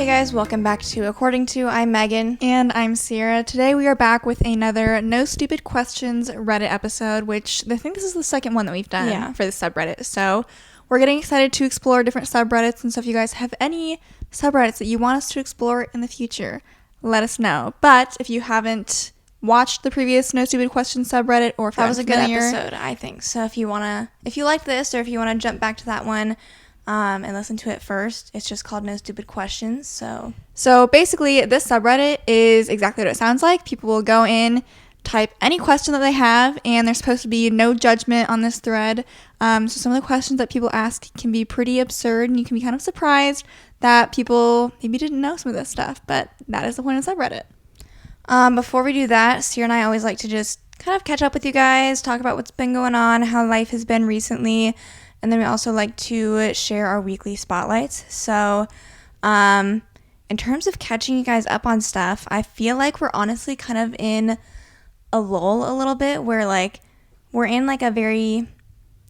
Hey guys, welcome back to According To. I'm Megan. And I'm Ciera. Today we are back with another No Stupid Questions Reddit episode, which I think this is the second one that we've done for the subreddit. So we're getting excited to explore different subreddits, and so if you guys have any subreddits that you want us to explore in the future, let us know. But if you haven't watched the previous No Stupid Questions subreddit, or if that was a good episode, I think. So if you liked this, or if you want to jump back to that one, and listen to it first. It's just called No Stupid Questions. So basically, this subreddit is exactly what it sounds like. People will go in, type any question that they have, and there's supposed to be no judgment on this thread. So some of the questions that people ask can be pretty absurd, and you can be kind of surprised that people maybe didn't know some of this stuff, but that is the point of subreddit. Before we do that, Ciera and I always like to just kind of catch up with you guys, talk about what's been going on, how life has been recently. And then we also like to share our weekly spotlights. So, in terms of catching you guys up on stuff, I feel like we're honestly kind of in a lull a little bit where, like, we're in, like, a very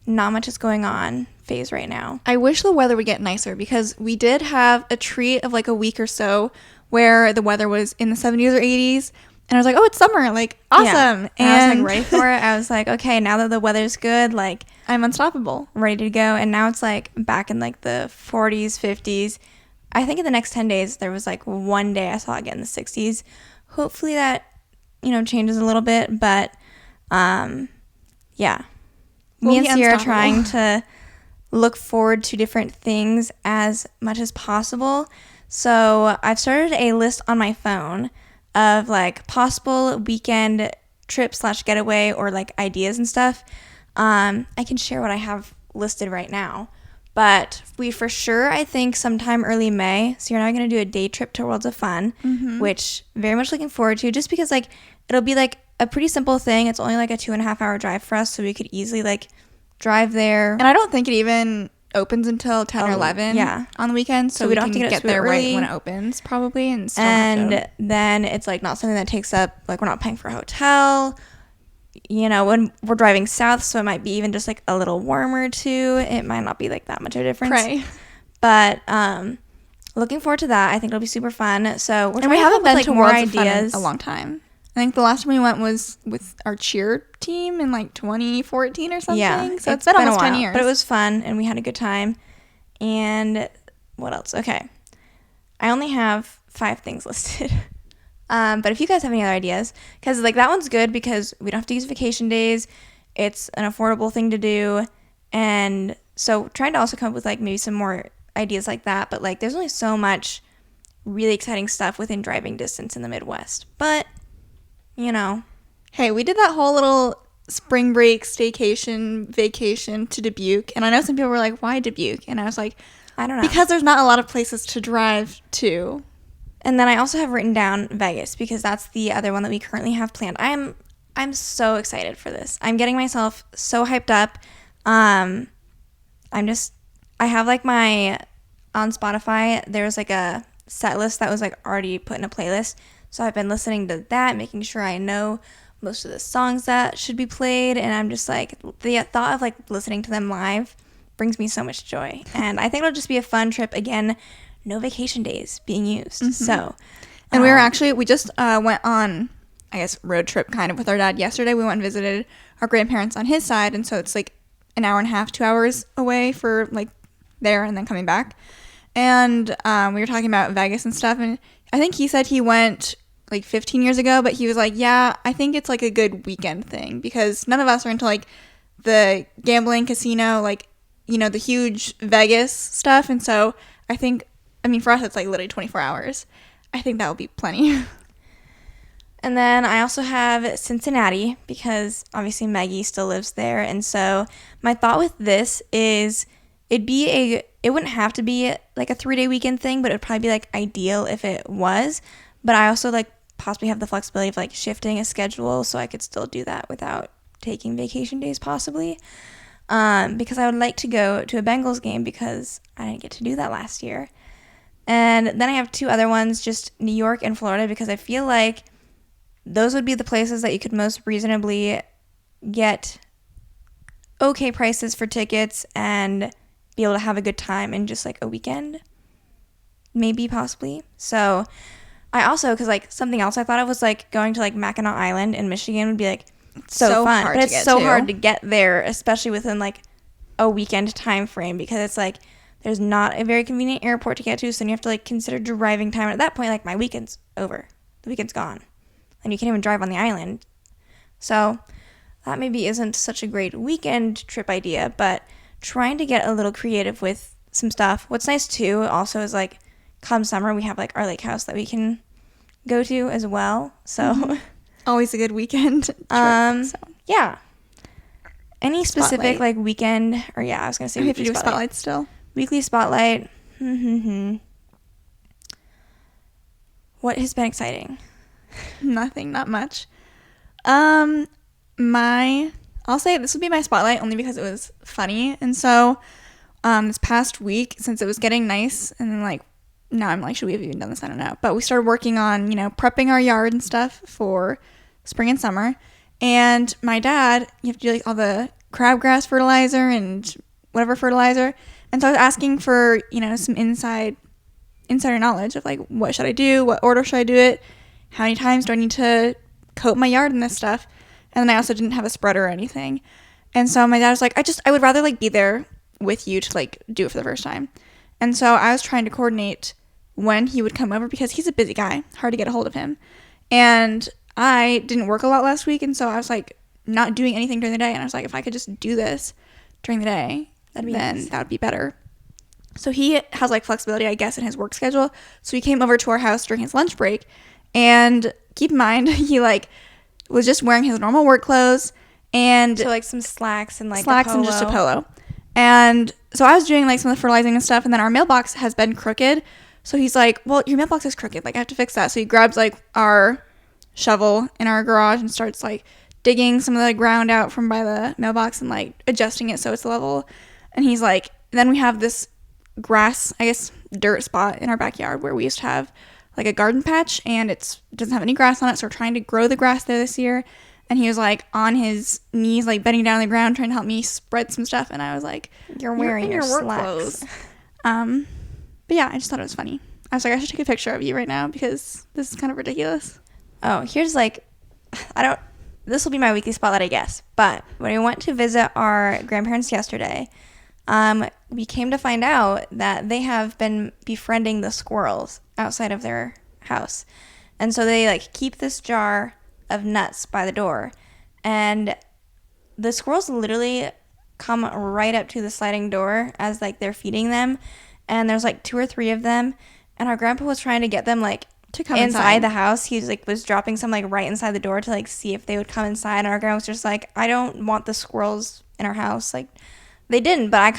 not much is going on phase right now. I wish the weather would get nicer because we did have a treat of, like, a week or so where the weather was in the 70s or 80s. And I was like, oh, it's summer. Like, awesome. Yeah. And I was, like, ready for it. I was like, okay, now that the weather's good, like, I'm unstoppable. Ready to go. And now it's, like, back in, like, the 40s, 50s. I think in the next 10 days, there was, like, one day I saw it get in the 60s. Hopefully that, changes a little bit. But, yeah. Me and Ciera are trying to look forward to different things as much as possible. So I've started a list on my phone of, like, possible weekend trip/getaway or, like, ideas and stuff. I can share what I have listed right now. But we for sure, I think sometime early May, Ciera and I are going to do a day trip to Worlds of Fun, which very much looking forward to, just because, like, it'll be, like, a pretty simple thing. It's only, like, a 2.5 hour drive for us, so we could easily, like, drive there. And I don't think it even opens until 10 or 11 on the weekend, so we don't have to get there right when it opens probably, and then it's, like, not something that takes up, like, we're not paying for a hotel, when we're driving south, so it might be even just, like, a little warmer too. It might not be, like, that much of a difference. Right. But looking forward to that. I think it'll be super fun. So we're we haven't been to Worlds of Fun in a long time. I think the last time we went was with our cheer team in, like, 2014 or something. Yeah, so it's been almost 10 years. But it was fun, and we had a good time. And what else? Okay. I only have 5 things listed. But if you guys have any other ideas, because, like, that one's good because we don't have to use vacation days. It's an affordable thing to do. And so trying to also come up with, like, maybe some more ideas like that. But, like, there's only so much really exciting stuff within driving distance in the Midwest. But, Hey, we did that whole little spring break staycation vacation to Dubuque. And I know some people were like, why Dubuque? And I was like, I don't know. Because there's not a lot of places to drive to. And then I also have written down Vegas because that's the other one that we currently have planned. I'm so excited for this. I'm getting myself so hyped up. I have, like, on Spotify, there's, like, a set list that was, like, already put in a playlist. So I've been listening to that, making sure I know most of the songs that should be played. And I'm just, like, the thought of, like, listening to them live brings me so much joy. And I think it'll just be a fun trip. Again, no vacation days being used. So, and we just went on, I guess, road trip kind of with our dad yesterday. We went and visited our grandparents on his side, and so it's, like, an hour and a half, 2 hours away for, like, there and then coming back. And we were talking about Vegas and stuff, and I think he said he went, like, 15 years ago, but he was like, yeah, I think it's, like, a good weekend thing because none of us are into, like, the gambling casino, like, the huge Vegas stuff. And so for us, it's, like, literally 24 hours. I think that will be plenty. And then I also have Cincinnati because obviously Maggie still lives there. And so my thought with this is it wouldn't have to be, like, a 3-day weekend thing, but it would probably be, like, ideal if it was. But I also, like, possibly have the flexibility of, like, shifting a schedule so I could still do that without taking vacation days possibly. Because I would like to go to a Bengals game because I didn't get to do that last year. And then I have 2 other ones, just New York and Florida, because I feel like those would be the places that you could most reasonably get okay prices for tickets and be able to have a good time in just, like, a weekend. maybe, possibly. So I also, because like something else I thought of was like going to like Mackinac Island in Michigan would be like so fun, but it's so hard to get there, especially within like a weekend time frame, because it's like there's not a very convenient airport to get to, so then you have to like consider driving time. And at that point, like my weekend's over, the weekend's gone, and you can't even drive on the island. So that maybe isn't such a great weekend trip idea, but trying to get a little creative with some stuff. What's nice too also is like come summer we have like our lake house that we can go to as well. So always a good weekend trip, yeah. Any specific spotlight. Like weekend, or I was gonna say we have to do a spotlight still. Weekly spotlight. What has been exciting? Nothing, not much. I'll say this would be my spotlight only because it was funny. And so this past week, since it was getting nice, and then like now I'm like, should we have even done this? I don't know. But we started working on, prepping our yard and stuff for spring and summer. And my dad, you have to do like all the crabgrass fertilizer and whatever fertilizer. And so I was asking for, some insider knowledge of like, what should I do? What order should I do it? How many times do I need to coat my yard in this stuff? And then I also didn't have a spreader or anything. And so my dad was like, I would rather like be there with you to like do it for the first time. And so I was trying to coordinate when he would come over because he's a busy guy, hard to get a hold of him. And I didn't work a lot last week. And so I was like not doing anything during the day. And I was like, if I could just do this during the day, then nice. That would be better. So he has like flexibility, I guess, in his work schedule. So he came over to our house during his lunch break. And keep in mind, he like was just wearing his normal work clothes and so like some slacks and like and just a polo. And so I was doing like some of the fertilizing and stuff, and then our mailbox has been crooked. So he's like, well, your mailbox is crooked, like I have to fix that. So he grabs like our shovel in our garage and starts like digging some of the ground out from by the mailbox and like adjusting it so it's level. And he's like, then we have this grass, I guess dirt spot in our backyard where we used to have like a garden patch, and it doesn't have any grass on it, so we're trying to grow the grass there this year. And he was like on his knees, like bending down on the ground, trying to help me spread some stuff. And I was like, you're wearing your work slacks. Clothes. But yeah, I just thought it was funny. I was like, I should take a picture of you right now because this is kind of ridiculous. Oh, here's like, this will be my weekly spotlight, I guess. But when we went to visit our grandparents yesterday, we came to find out that they have been befriending the squirrels outside of their house. And so they like keep this jar of nuts by the door, and the squirrels literally come right up to the sliding door as like they're feeding them, and there's like 2 or 3 of them, and our grandpa was trying to get them like to come inside the house. He was dropping some like right inside the door to like see if they would come inside, and our grandma was just like, I don't want the squirrels in our house. Like they didn't, but I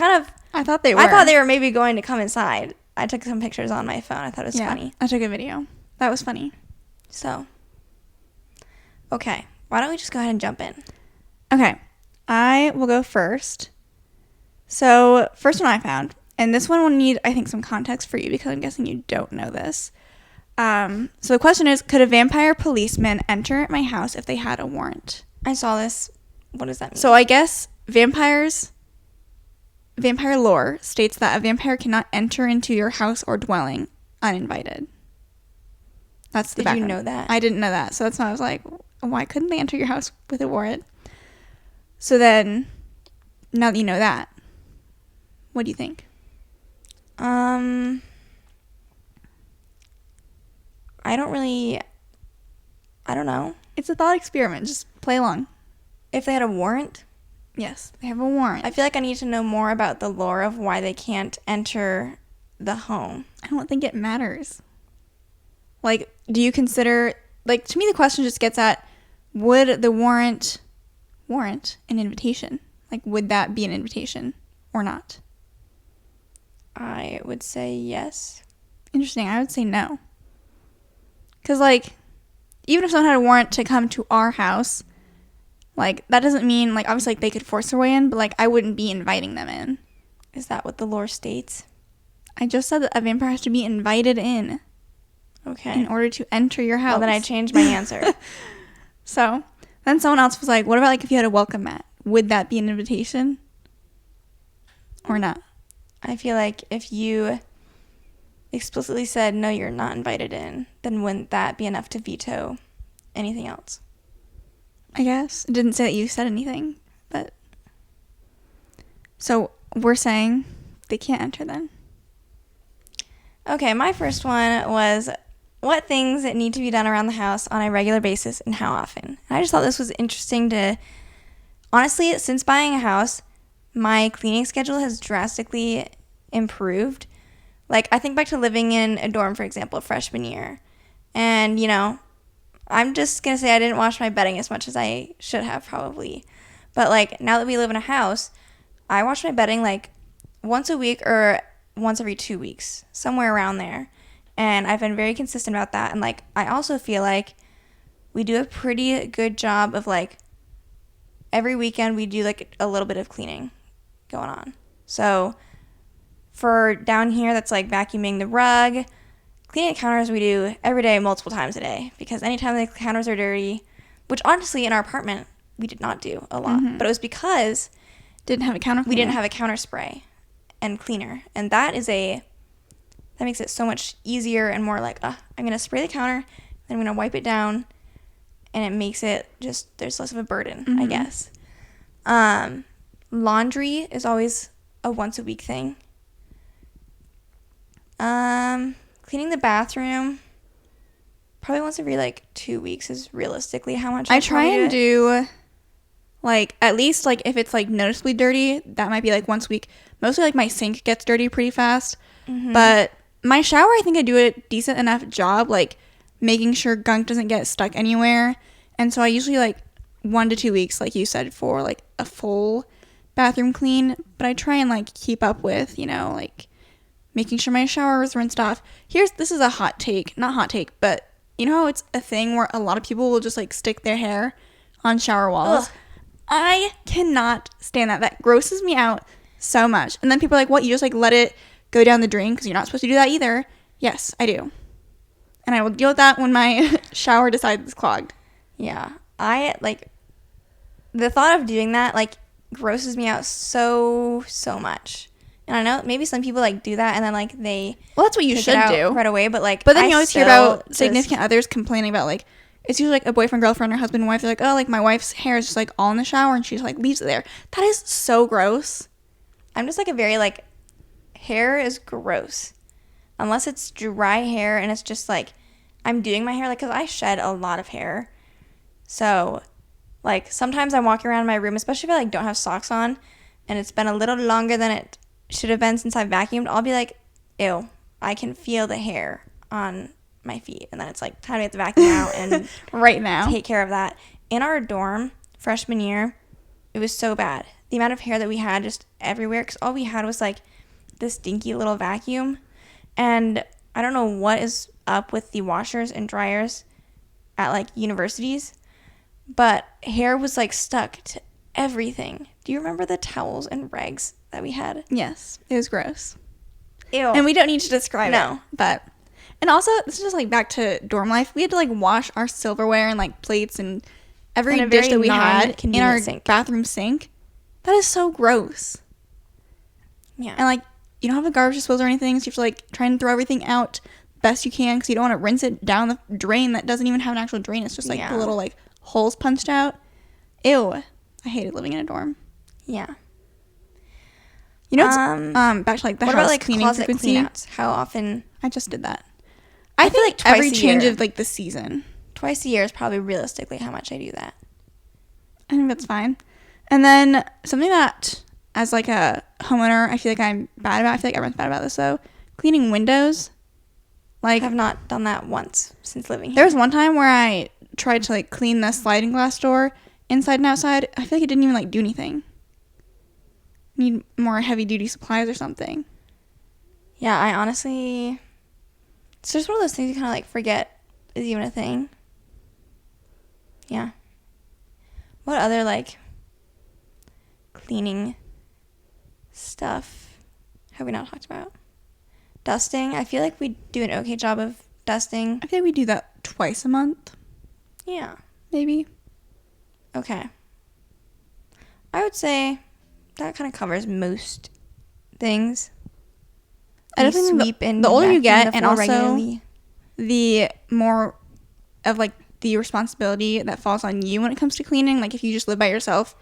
thought they were maybe going to come inside. I took some pictures on my phone. I thought it was funny. I took a video. That was funny. So, okay. Why don't we just go ahead and jump in? Okay. I will go first. So, first one I found, and this one will need, I think, some context for you because I'm guessing you don't know this. So the question is, could a vampire policeman enter my house if they had a warrant? I saw this. What does that mean? So I guess vampire lore states that a vampire cannot enter into your house or dwelling uninvited. That's the background. Did you know that? I didn't know that. So that's why I was like, why couldn't they enter your house with a warrant? So then, now that you know that, what do you think? I don't know. It's a thought experiment. Just play along. If they had a warrant? Yes, they have a warrant. I feel like I need to know more about the lore of why they can't enter the home. I don't think it matters. Like, do you consider, like, to me the question just gets at, would the warrant an invitation? Like, would that be an invitation or not? I would say yes. Interesting. I would say no. Because, like, even if someone had a warrant to come to our house, like, that doesn't mean, like, obviously, like, they could force their way in, but, like, I wouldn't be inviting them in. Is that what the lore states? I just said that a vampire has to be invited in. Okay. In order to enter your house. Well, then I changed my answer. So, then someone else was like, what about, like, if you had a welcome mat? Would that be an invitation? Or not? I feel like if you explicitly said, no, you're not invited in, then wouldn't that be enough to veto anything else? I guess. It didn't say that you said anything, but... So, we're saying they can't enter then. Okay, my first one was what things that need to be done around the house on a regular basis and how often. And I just thought this was interesting to... Honestly, since buying a house, my cleaning schedule has drastically improved. Like, I think back to living in a dorm, for example, freshman year. And, you know, I'm just going to say I didn't wash my bedding as much as I should have probably. But, like, now that we live in a house, I wash my bedding, like, once a week or once every 2 weeks, somewhere around there. And I've been very consistent about that. And, like, I also feel like we do a pretty good job of, like, every weekend we do, like, a little bit of cleaning going on. So for down here, that's, like, vacuuming the rug. Cleaning the counters we do every day, multiple times a day. Because anytime the counters are dirty, which honestly in our apartment we did not do a lot. Mm-hmm. But it was because didn't have a counter cleaner. We didn't have a counter spray and cleaner. And that makes it so much easier and more like, I'm going to spray the counter, then I'm going to wipe it down, and it makes it just, there's less of a burden, I guess. Laundry is always a once a week thing. Cleaning the bathroom, probably once every, like, 2 weeks is realistically how much I try and do, like, at least, like, if it's, like, noticeably dirty, that might be, like, once a week. Mostly, like, my sink gets dirty pretty fast. Mm-hmm. But my shower, I think I do a decent enough job, like, making sure gunk doesn't get stuck anywhere. And so I usually, like, 1 to 2 weeks, like you said, for, like, a full bathroom clean. But I try and, like, keep up with, you know, like, making sure my shower is rinsed off. This is a hot take. Not hot take, but you know how it's a thing where a lot of people will just, like, stick their hair on shower walls? Ugh. I cannot stand that. That grosses me out so much. And then people are like, what, you just, like, let it go down the drain because you're not supposed to do that either? Yes, I do. And I will deal with that when my shower decides it's clogged. Yeah. The thought of doing that, like, grosses me out so much. And I know maybe some people, like, do that and then, like, they... Well, that's what you should do. Right away, but, like... But then you always hear about significant others complaining about, like... It's usually, like, a boyfriend, girlfriend, or husband and wife. They're like, oh, like, my wife's hair is just, like, all in the shower and she just, like, leaves it there. That is so gross. I'm just, like, a very, like... Hair is gross. Unless it's dry hair and it's just, like... I'm doing my hair, like, because I shed a lot of hair. So, like, sometimes I'm walking around my room, especially if I, like, don't have socks on, and it's been a little longer than it should have been since I vacuumed. I'll be like, ew, I can feel the hair on my feet. And then it's, like, time to get the vacuum out and right now take care of that. In our dorm, freshman year, it was so bad. The amount of hair that we had just everywhere, because all we had was, like, this dinky little vacuum. And I don't know what is up with the washers and dryers at, like, universities, but hair was, like, stuck to everything. Do you remember the towels and rags that we had? Yes, it was gross. Ew. And we don't need to describe it. But and also, this is just, like, back to dorm life. We had to, like, wash our silverware and, like, plates and every dish that we had in our bathroom sink. That is so gross. Yeah. And, like, you don't have a garbage disposal or anything, so you have to, like, try and throw everything out best you can because you don't want to rinse it down the drain that doesn't even have an actual drain. It's just, like, the little, like, holes punched out. Ew. I hated living in a dorm. Yeah. You know, it's, back to, like, the house about, like, cleaning closet frequency. Cleanouts? How often? I just did that. I feel like twice every a change year. of, like, the season. Twice a year is probably realistically how much I do that. I think that's fine. And then something that, as, like, a homeowner, I feel like I'm bad about. I feel like everyone's bad about this, though. Cleaning windows. Like, I have not done that once since living here. There was one time where I tried to, like, clean the sliding glass door inside and outside. I feel like it didn't even, like, do anything. Need more heavy-duty supplies or something. Yeah, I honestly... It's just one of those things you kind of, like, forget is even a thing. Yeah. What other, like, cleaning stuff have we not talked about? Dusting. I feel like we do an okay job of dusting. I feel like we do that twice a month. Yeah. Maybe. Okay. I would say that kind of covers most things. I You definitely think sweep and the older you vacuum get, the and floor also regularly. the more of like the responsibility that falls on you when it comes to cleaning. Like if you just live by yourself,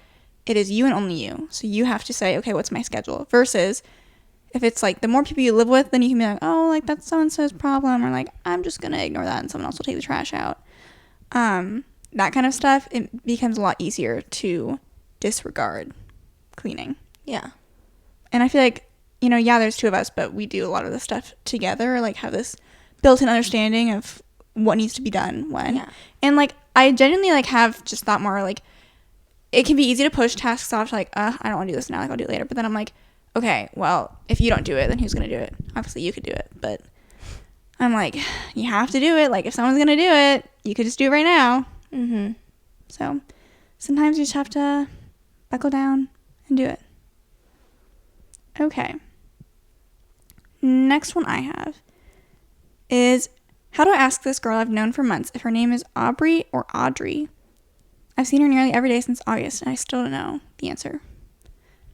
it is you and only you. So you have to say, okay, what's my schedule? Versus if it's like the more people you live with, then you can be like, oh, like that's so and so's problem, or like I'm just gonna ignore that and someone else will take the trash out. That kind of stuff, it becomes a lot easier to disregard cleaning. Yeah. And I feel like, yeah, there's two of us, but we do a lot of the stuff together, like have this built-in understanding of what needs to be done when. Yeah. And like I genuinely like have just thought more like it can be easy to push tasks off to like, I don't want to do this now, like I'll do it later. But then I'm like, okay, well, if you don't do it, then who's gonna do it? Obviously you could do it, but I'm like, you have to do it. Like if someone's gonna do it, you could just do it right now. Mm-hmm. So sometimes you just have to buckle down and do it. Okay. Next one I have is, how do I ask this girl I've known for months if her name is Aubrey or Audrey? I've seen her nearly every day since August, and I still don't know the answer.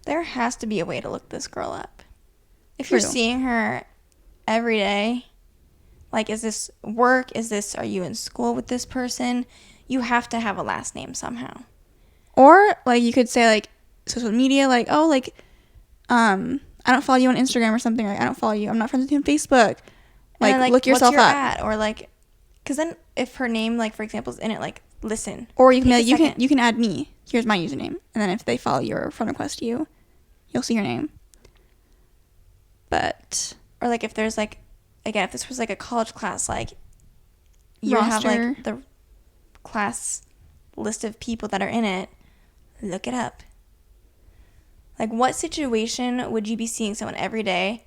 There has to be a way to look this girl up. If True. you're seeing her every day, like, is this work? Are you in school with this person? You have to have a last name somehow. Or, like, you could say, like, social media, like, oh, like, I don't follow you on Instagram or something. Like, I don't follow you. I'm not friends with you on Facebook. Like, then, look yourself what's your up. at? Or, like, because then if her name, like, for example, is in it, like, listen. Or you can be take like, you can add me. Here's my username. And then if they follow your friend request you'll see your name. But Or, like, if there's, like, again, if this was, like, a college class, like, you have, roster. like, the class list of people that are in it. Look it up. Like, what situation would you be seeing someone every day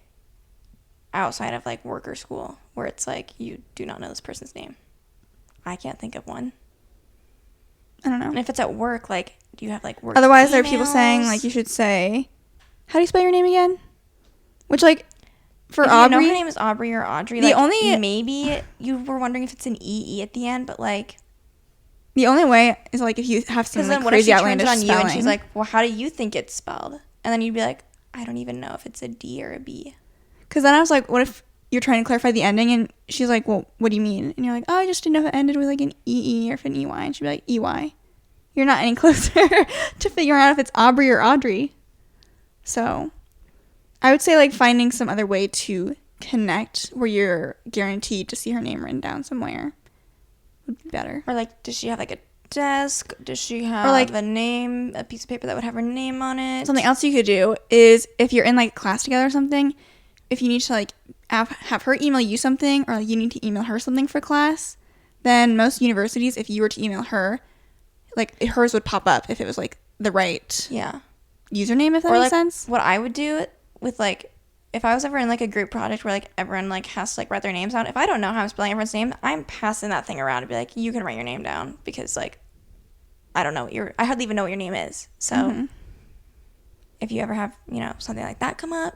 outside of, like, work or school where it's, like, you do not know this person's name? I can't think of one. I don't know. And if it's at work, like, do you have, like, work Otherwise, there are people saying, emails? like, you should say, how do you spell your name again? Which, like, for if Aubrey, you know her name is Aubrey or Audrey, the like, only- maybe you were wondering if it's an EE at the end, but, like, the only way is, like, if you have some, because like, then what if crazy she turns outlandish it on you spelling. and she's like, well, how do you think it's spelled? And then you'd be like, I don't even know if it's a D or a B. Because then I was like, what if you're trying to clarify the ending? And she's like, well, what do you mean? And you're like, oh, I just didn't know if it ended with, like, an EE or if an EY. And she'd be like, EY. You're not any closer to figuring out if it's Aubrey or Audrey. So I would say, like, finding some other way to connect where you're guaranteed to see her name written down somewhere would be better. Or, like, does she have, like, a desk? Does she have, like, a piece of paper that would have her name on it? Something else you could do is if you're in, like, class together or something, if you need to, like, have her email you something, or, like, you need to email her something for class, then most universities, if you were to email her, like, hers would pop up if it was, like, the right Yeah. username, if that Or, makes like, sense. what I would do with, like, if I was ever in, like, a group project where, like, everyone, like, has to, like, write their names down, if I don't know how I'm spelling everyone's name, I'm passing that thing around and be like, you can write your name down because, like, I don't know I hardly even know what your name is. So if you ever have, something like that come up.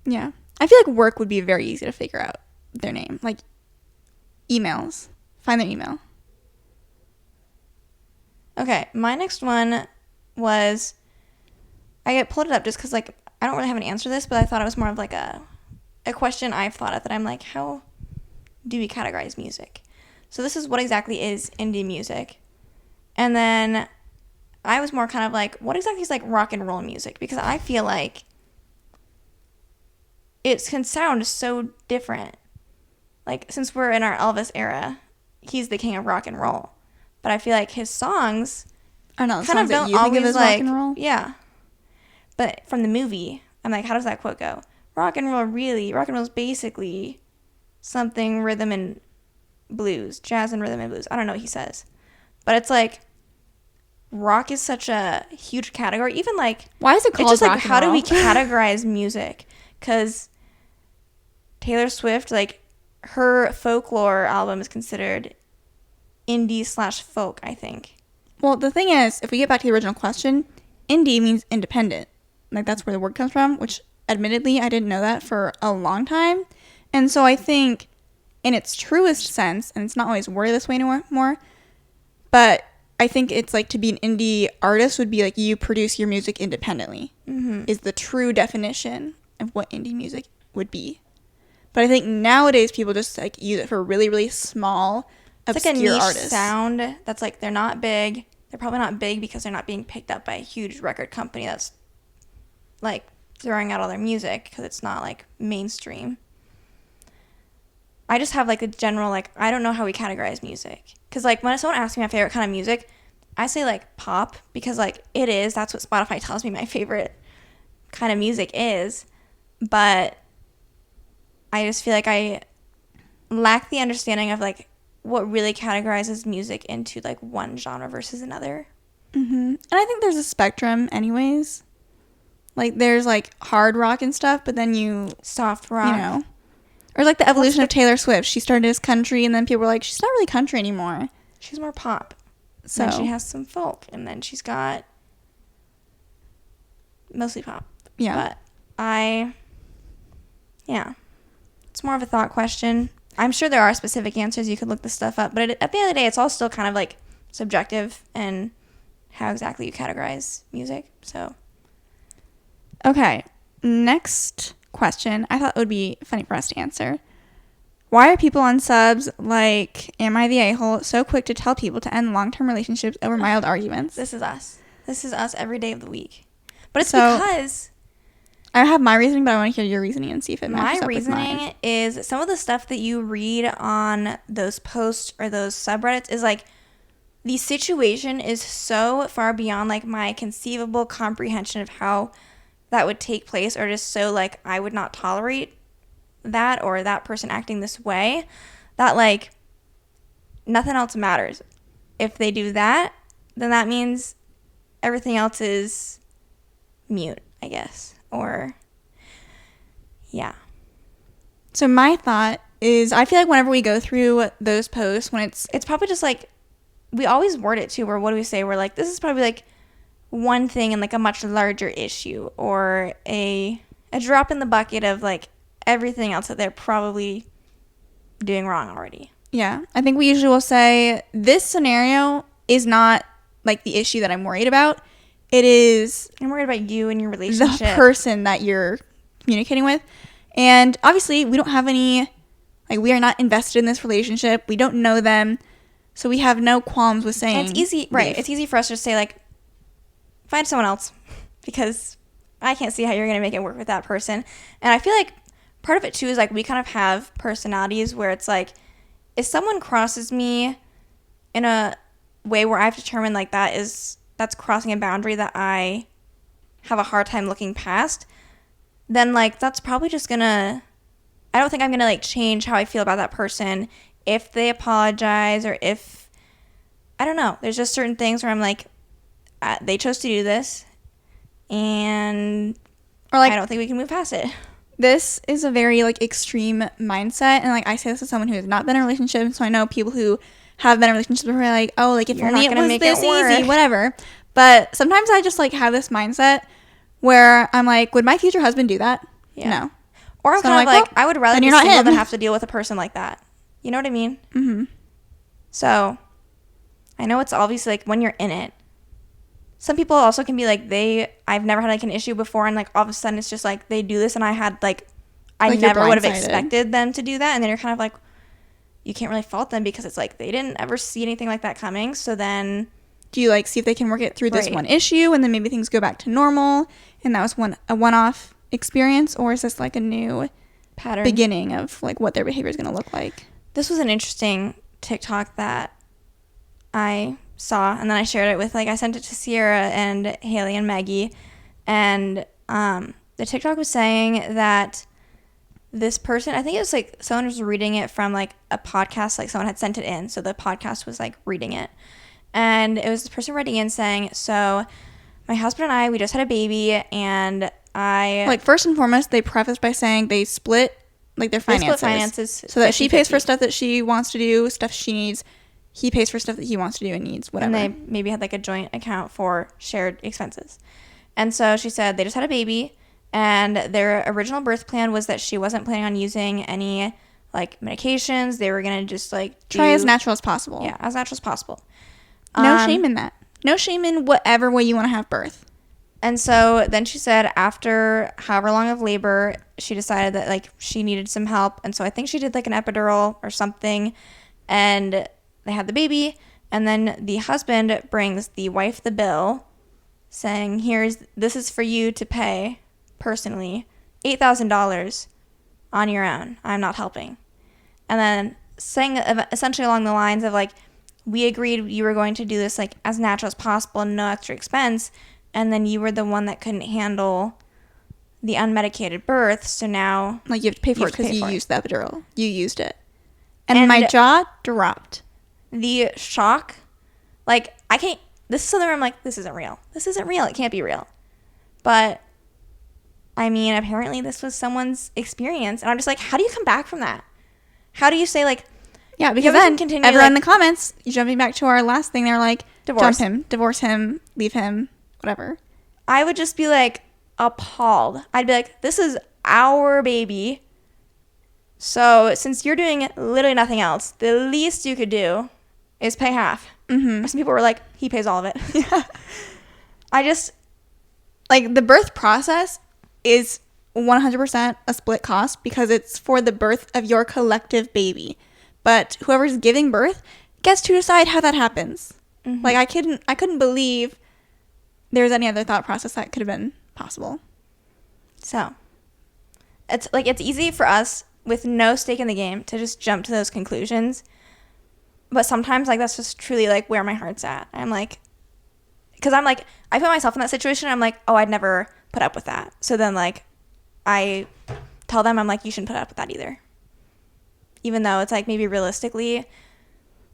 Yeah. I feel like work would be very easy to figure out their name. Like, emails. Find their email. Okay, my next one was, I pulled it up just because, like, I don't really have an answer to this, but I thought it was more of, like, a question I've thought of that I'm like, how do we categorize music? So this is what exactly is indie music. And then I was more kind of like, what exactly is, like, rock and roll music? Because I feel like it can sound so different. Like, since we're in our Elvis era, he's the king of rock and roll. But I feel like his songs I don't know, kind of songs that don't you think of always, as like, rock and roll. yeah. But from the movie, I'm like, how does that quote go? Rock and roll is basically something rhythm and blues, jazz and rhythm and blues. I don't know what he says. But it's like, rock is such a huge category. Even, like, Why is it it's called just rock like, and how do roll? we categorize music? Because Taylor Swift, like, her folklore album is considered indie/folk, I think. Well, the thing is, if we get back to the original question, indie means independent. Like, that's where the word comes from, which, admittedly, I didn't know that for a long time. And so I think, in its truest sense, and it's not always worded this way anymore, but I think it's like, to be an indie artist would be like, you produce your music independently, is the true definition. of what indie music would be. But I think nowadays people just like use it for really, really small, it's obscure like a niche artists. sound that's like they're not big. They're probably not big because they're not being picked up by a huge record company that's like throwing out all their music because it's not like mainstream. I just have like a general like I don't know how we categorize music because like when someone asks me my favorite kind of music, I say like pop because like it is. That's what Spotify tells me my favorite kind of music is, but I just feel like I lack the understanding of like what really categorizes music into like one genre versus another. And I think there's a spectrum anyways. Like there's like hard rock and stuff, but then soft rock, you know, or like the evolution of Taylor Swift. She started as country and then people were like, she's not really country anymore. She's more pop. So then she has some folk and then she's got mostly pop. Yeah. But it's more of a thought question. I'm sure there are specific answers. You could look this stuff up. But at the end of the day, it's all still kind of like subjective and how exactly you categorize music. So, okay. Next question. I thought it would be funny for us to answer. Why are people on subs like Am I the A-hole so quick to tell people to end long-term relationships over mild arguments? This is us. This is us every day of the week. But it's So, because I have my reasoning, but I want to hear your reasoning and see if it matches my up with mine. reasoning is some of the stuff that you read on those posts or those subreddits is like the situation is so far beyond like my conceivable comprehension of how that would take place, or just so like I would not tolerate that or that person acting this way, that like nothing else matters. If they do that, then that means everything else is mute, I guess. Or yeah. So my thought is I feel like whenever we go through those posts, when it's probably just like we always word it too, where what do we say? We're like, this is probably like one thing in like a much larger issue, or a drop in the bucket of like everything else that they're probably doing wrong already. Yeah, I think we usually will say this scenario is not like the issue that I'm worried about. It is I'm worried about you and your relationship. the person that you're communicating with. And obviously we don't have any, like we are not invested in this relationship. We don't know them. So we have no qualms with saying. And it's easy, right? It's easy for us to say like, find someone else, because I can't see how you're going to make it work with that person. And I feel like part of it too is like we kind of have personalities where it's like, if someone crosses me in a way where I've determined like that's crossing a boundary that I have a hard time looking past, then like that's probably just gonna, I don't think I'm gonna like change how I feel about that person if they apologize, or if, I don't know, there's just certain things where I'm like, they chose to do this and or like I don't think we can move past it. This is a very like extreme mindset, and like I say this as someone who has not been in a relationship, so I know people who have been in relationships before are like, oh, like if You're only not it gonna was make this it work. easy, whatever. But sometimes I just like have this mindset where I'm like, would my future husband do that? Yeah. No. Or I'm So kind of I'm like, well, I would rather then be you're not single him. than have to deal with a person like that. You know what I mean? Mm-hmm. So I know it's obviously like when you're in it, some people also can be like, I've never had like an issue before, and like all of a sudden it's just like they do this, and I had like I Like, you're never would have blindsided. expected them to do that, and then you're kind of like, you can't really fault them because it's like they didn't ever see anything like that coming. So then Do you like see if they can work it through this Right. one issue, and then maybe things go back to normal, and that was a one-off experience, or is this like a new pattern beginning of like what their behavior is going to look like? This was an interesting TikTok that I saw, and then I shared it with, like, I sent it to Ciera and Haley and Maggie, and the TikTok was saying that this person, I think it was like someone was reading it from like a podcast, like someone had sent it in, so the podcast was like reading it, and it was this person writing in saying, so my husband and I, we just had a baby, and Like, first and foremost, they preface by saying they split like their finances, so that she pays for 50-50. stuff that she wants to do, stuff she needs. He pays for stuff that he wants to do and needs, whatever. And they maybe had like a joint account for shared expenses. And so she said they just had a baby, and their original birth plan was that she wasn't planning on using any like medications. They were gonna just like try as natural as possible. Yeah, as natural as possible. No shame in that. No shame in whatever way you want to have birth. And so then she said after however long of labor, she decided that like she needed some help. And so I think she did like an epidural or something, and they had the baby. And then the husband brings the wife the bill saying, this is for you to pay personally, $8,000 on your own. I'm not helping. And then saying essentially along the lines of like, we agreed you were going to do this like as natural as possible and no extra expense. And then you were the one that couldn't handle the unmedicated birth. So now like you have to pay for it because you used the epidural. You used it. And my jaw dropped. The shock, like I can't, this is something where I'm like, this isn't real. This isn't real. It can't be real. But I mean, apparently this was someone's experience. And I'm just like, how do you come back from that? How do you say like, yeah, because then everyone in the comments, jumping back to our last thing, they're like, divorce him, divorce him, leave him, whatever. I would just be like appalled. I'd be like, this is our baby. So since you're doing literally nothing else, the least you could do is pay half. Mm-hmm. Some people were like, he pays all of it. Yeah. I just, like, the birth process is 100% a split cost because it's for the birth of your collective baby. But whoever's giving birth gets to decide how that happens. Mm-hmm. Like, I couldn't believe there's any other thought process that could have been possible. So, it's easy for us with no stake in the game to just jump to those conclusions. But sometimes, like, that's just truly, like, where my heart's at. I'm like, because I'm like, I put myself in that situation. I'm like, oh, I'd never put up with that. So then, like, I tell them, I'm like, you shouldn't put up with that either. Even though it's like maybe realistically,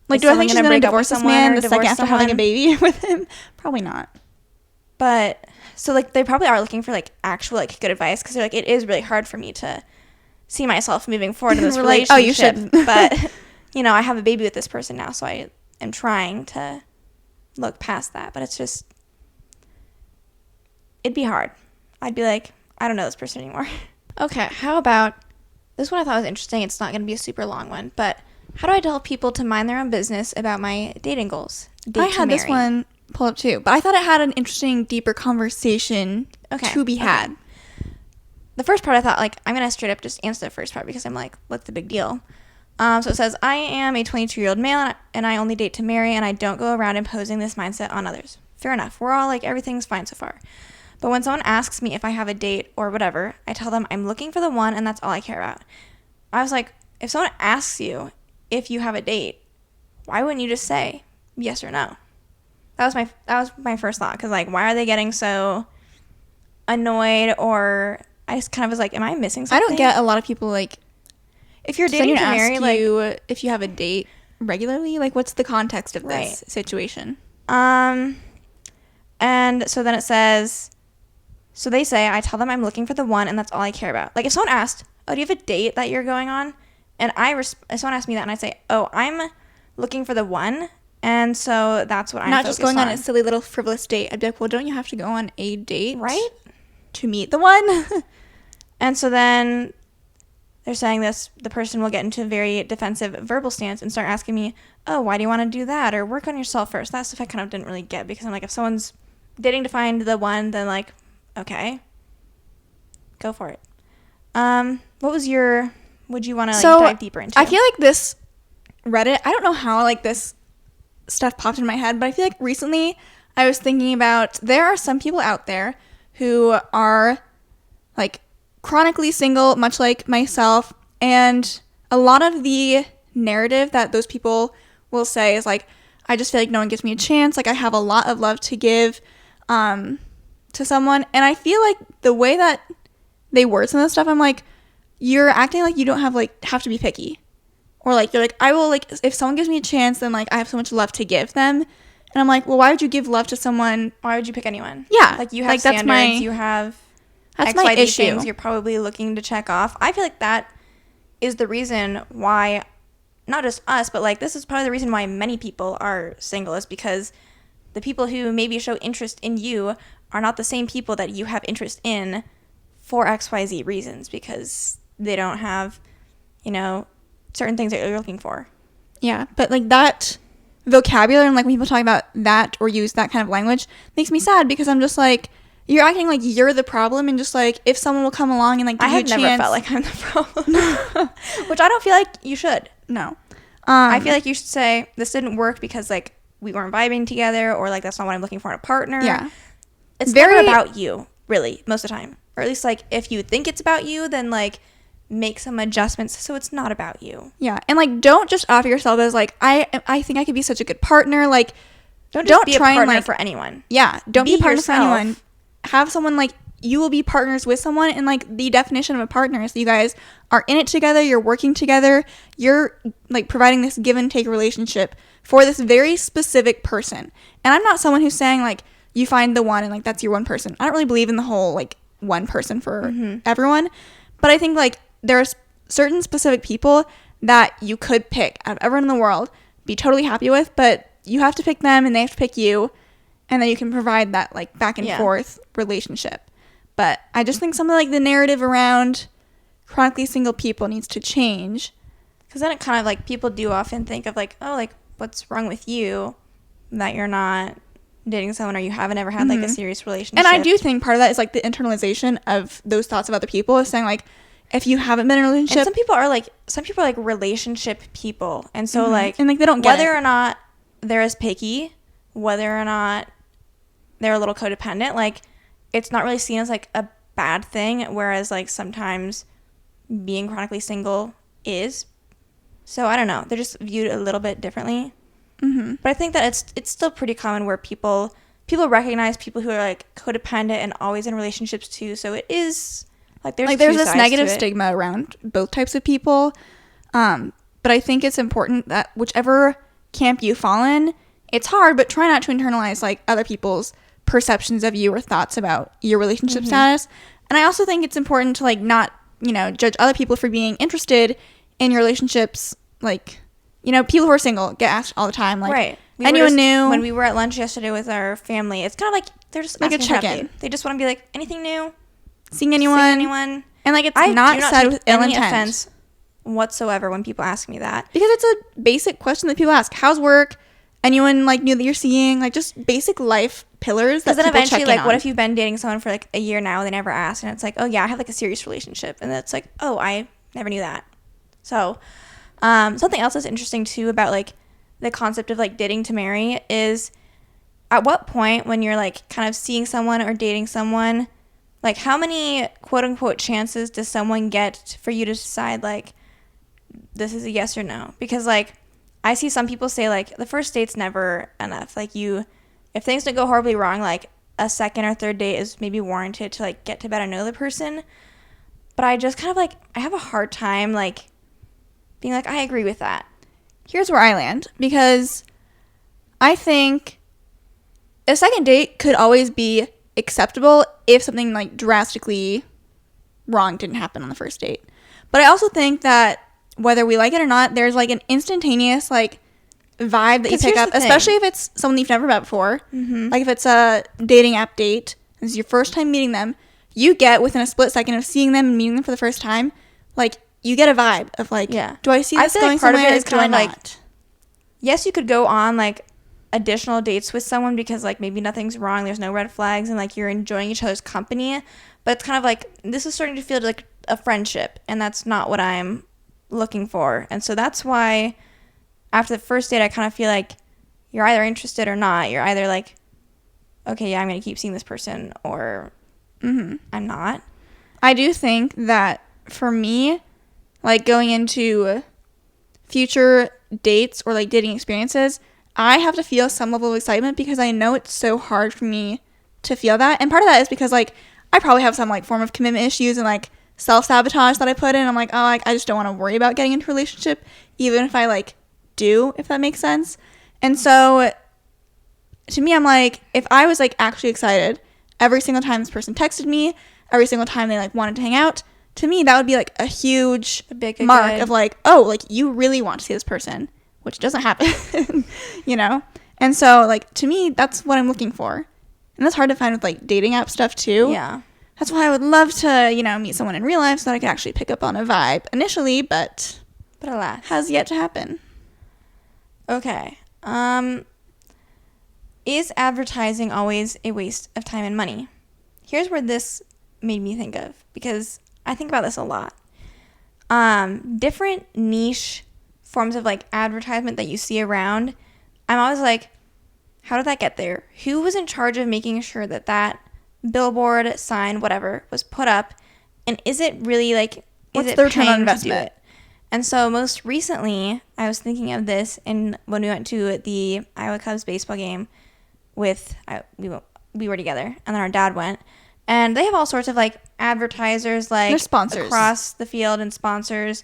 like, do I think she's going to divorce this man the second after having a baby with him? Probably not. But so like they probably are looking for like actual like good advice because they're like, it is really hard for me to see myself moving forward in this relationship. Like, oh, you should. But you know, I have a baby with this person now, so I am trying to look past that. But it's just, it'd be hard. I'd be like, I don't know this person anymore. Okay, how about this one? I thought was interesting. It's not going to be a super long one, but how do I tell people to mind their own business about my dating goals? I had this one pull up too, but I thought it had an interesting, deeper conversation to be had. The first part I thought, like, I'm going to straight up just answer the first part because I'm like, what's the big deal? So it says, I am a 22-year-old male and I only date to marry and I don't go around imposing this mindset on others. Fair enough. We're all like, everything's fine so far. But when someone asks me if I have a date or whatever, I tell them I'm looking for the one and that's all I care about. I was like, if someone asks you if you have a date, why wouldn't you just say yes or no? That was my first thought, because like, why are they getting so annoyed? Or I just kind of was like, am I missing something? I don't get a lot of people like, if you're dating to marry, like, you if you have a date regularly, like, what's the context of this situation? And so then it says, so they say, I tell them I'm looking for the one and that's all I care about. Like, if someone asked, oh, do you have a date that you're going on? And if someone asked me that and I say, oh, I'm looking for the one, and so that's what I'm not just going on a silly little frivolous date. I'd be like, well, don't you have to go on a date, right, to meet the one? And so then they're saying the person will get into a very defensive verbal stance and start asking me, oh, why do you want to do that, or work on yourself first. That stuff I kind of didn't really get, because I'm like, if someone's dating to find the one, then like, okay, go for it. Would you want to dive deeper into? I feel like this Reddit, I don't know how like this stuff popped in my head, but I feel like recently I was thinking about, there are some people out there who are like chronically single, much like myself, and a lot of the narrative that those people will say is like, I just feel like no one gives me a chance, like I have a lot of love to give to someone. And I feel like the way that they word some of this stuff, I'm like, you're acting like you don't have to be picky, or like you're like, I will, like, if someone gives me a chance, then like I have so much love to give them. And I'm like, well, why would you give love to someone? Why would you pick anyone? Yeah, like you have like, standards, you have that's my issue. Things you're probably looking to check off. I feel like that is the reason why, not just us, but like this is probably the reason why many people are single, is because the people who maybe show interest in you are not the same people that you have interest in for XYZ reasons, because they don't have, certain things that you're looking for. Yeah, but like that vocabulary, and like when people talk about that or use that kind of language, makes me sad, because I'm just like, you're acting like you're the problem, and just like if someone will come along and like give I you a have never chance. felt like I'm the problem. Which I don't feel like you should. No. I feel like you should say, this didn't work because, like, we weren't vibing together, or, like, that's not what I'm looking for in a partner. Yeah. It's never about you, really, most of the time. Or at least, like, if you think it's about you, then, like, make some adjustments so it's not about you. Yeah. And, like, don't just offer yourself as, like, I think I could be such a good partner. Like, Don't be try a partner and, like, for anyone. Yeah. Don't be a partner for yourself. anyone. Have someone, like, you will be partners with someone, and like the definition of a partner is that you guys are in it together, you're working together, you're like providing this give and take relationship for this very specific person. And I'm not someone who's saying like you find the one and like that's your one person. I don't really believe in the whole like one person for everyone, but I think like there's certain specific people that you could pick out of everyone in the world, be totally happy with, but you have to pick them and they have to pick you, and then you can provide that like back and forth relationship. But I just think some of like the narrative around chronically single people needs to change. Because then it kind of like people do often think of like, oh, like what's wrong with you that you're not dating someone or you haven't ever had like a serious relationship. And I do think part of that is like the internalization of those thoughts of other people, is saying like if you haven't been in a relationship. And some people are like relationship people. And so like, and like they don't get whether it. or not they're as picky, whether or not they're a little codependent, like it's not really seen as like a bad thing, whereas like sometimes being chronically single is. So I don't know, they're just viewed a little bit differently. But I think that it's still pretty common where people recognize people who are like codependent and always in relationships too. So it is like there's this negative stigma around both types of people. But I think it's important that whichever camp you fall in, it's hard, but try not to internalize like other people's perceptions of you or thoughts about your relationship status. And I also think it's important to like not, judge other people for being interested in your relationships. Like, people who are single get asked all the time, like, right. Anyone new? When we were at lunch yesterday with our family, it's kind of like they're just like a asking check-in. They just want to be like, anything new? Seeing anyone? And like it's not said with ill any intent offense whatsoever when people ask me that, because it's a basic question that people ask. How's work? Anyone like new that you're seeing? Like just basic life pillars that then people eventually check like in what on. if you've been dating someone for like a year now, they never ask, and it's like, oh yeah, I have like a serious relationship, and it's like, oh, I never knew that. So something else that's interesting too about like the concept of like dating to marry is, at what point when you're like kind of seeing someone or dating someone, like how many quote unquote chances does someone get for you to decide like this is a yes or no? Because like I see some people say like the first date's never enough. Like if things don't go horribly wrong, like a second or third date is maybe warranted to like get to better know the person. But I just kind of like, I have a hard time like being like, I agree with that. Here's where I land, because I think a second date could always be acceptable if something like drastically wrong didn't happen on the first date. But I also think that whether we like it or not, there's like an instantaneous like vibe that you pick up, especially if it's someone you've never met before. Like if it's a dating app date, this is your first time meeting them, you get within a split second of seeing them and meeting them for the first time, like you get a vibe of like, do I see this going like part somewhere? of it is kind of not? like, yes, you could go on like additional dates with someone because like maybe nothing's wrong, there's no red flags, and like you're enjoying each other's company, but it's kind of like this is starting to feel like a friendship, and that's not what I'm looking for. And so that's why after the first date I kind of feel like you're either interested or not. You're either like, okay, yeah, I'm gonna keep seeing this person, or I'm not. I do think that for me, like going into future dates or like dating experiences, I have to feel some level of excitement, because I know it's so hard for me to feel that. And part of that is because like I probably have some like form of commitment issues and like self-sabotage that I put in. I'm like, oh, like I just don't want to worry about getting into a relationship, even if I like do, if that makes sense. And so to me, I'm like, if I was like actually excited every single time this person texted me, every single time they like wanted to hang out, to me that would be like a huge mark of like, oh, like you really want to see this person, which doesn't happen. And so like to me that's what I'm looking for, and that's hard to find with like dating app stuff too. Yeah, that's why I would love to meet someone in real life so that I could actually pick up on a vibe initially, but alas, has yet to happen. Okay. Is advertising always a waste of time and money? here's where this made me think of, because I think about this a lot. Different niche forms of like advertisement that you see around, I'm always like, how did that get there? Who was in charge of making sure that that billboard, sign, whatever, was put up? And is it really like, what's the return on investment? And so most recently, I was thinking of this when we went to the Iowa Cubs baseball game we were together, and then our dad went. And they have all sorts of like advertisers, like they're sponsors across the field and sponsors.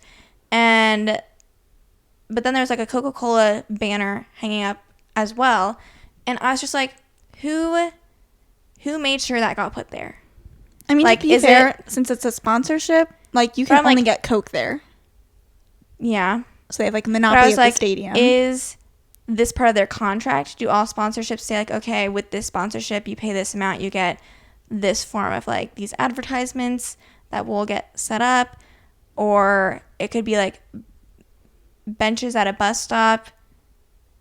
But then there's like a Coca-Cola banner hanging up as well. And I was just like, who made sure that got put there? I mean, like, to be fair, since it's a sponsorship, like you can only get Coke there. Yeah. So they have like a monopoly of the stadium. Is this part of their contract? Do all sponsorships say like, okay, with this sponsorship, you pay this amount, you get this form of like these advertisements that will get set up? Or it could be like benches at a bus stop.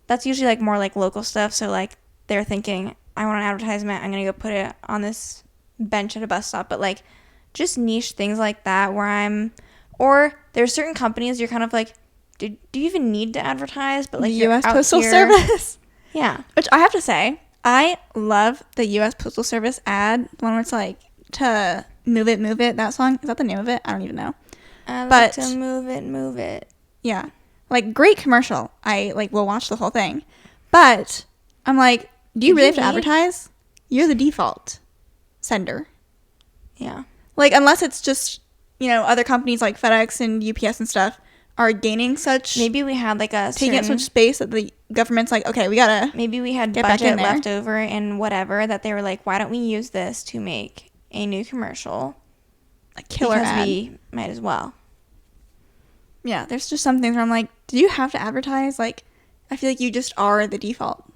That's usually like more like local stuff. So like they're thinking, I want an advertisement, I'm going to go put it on this bench at a bus stop. But like just niche things like that or there's certain companies you're kind of like, do you even need to advertise? But like the U.S. Postal Service. Yeah. Which I have to say, I love the U.S. Postal Service ad. The one where it's like, to move it, that song. Is that the name of it? I don't even know. But to move it. Yeah. Like, great commercial. I like will watch the whole thing. But I'm like, do you really have to advertise? You're the default sender. Yeah. Like, unless it's just, other companies like FedEx and UPS and stuff are gaining such... Maybe we had like taking up such space that the government's like, okay, we gotta... Maybe we had budget left over and whatever, that they were like, why don't we use this to make a new commercial? A killer ad. Because we might as well. Yeah, there's just some things where I'm like, do you have to advertise? Like, I feel like you just are the default.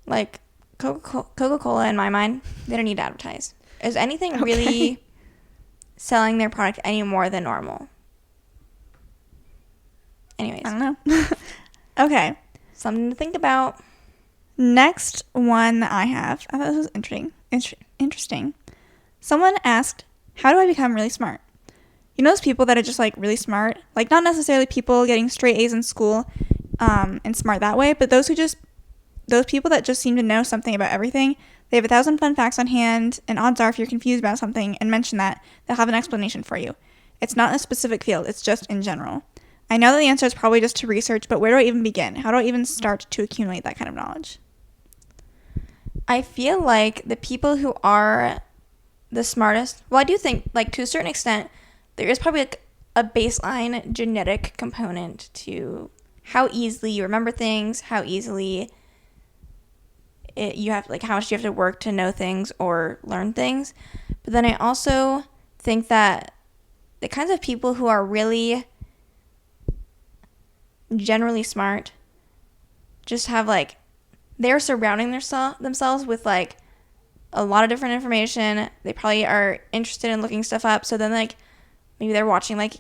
Like, Coca-Cola, in my mind, they don't need to advertise. Is anything really selling their product any more than normal? Anyways. I don't know. Okay. Something to think about. Next one that I have. I thought this was interesting. Someone asked, how do I become really smart? You know those people that are just like really smart? Like not necessarily people getting straight A's in school and smart that way, but those people that just seem to know something about everything. They have 1,000 fun facts on hand, and odds are if you're confused about something and mention that, they'll have an explanation for you. It's not in a specific field, it's just in general. I know that the answer is probably just to research, but where do I even begin? How do I even start to accumulate that kind of knowledge? I feel like the people who are the smartest, well, I do think, like, to a certain extent, there is probably like a baseline genetic component to how easily you remember things, how easily you have, like, how much you have to work to know things or learn things. But then I also think that the kinds of people who are really generally smart just have, like, they're surrounding themselves with, like, a lot of different information. They probably are interested in looking stuff up. So then, like, maybe they're watching, like,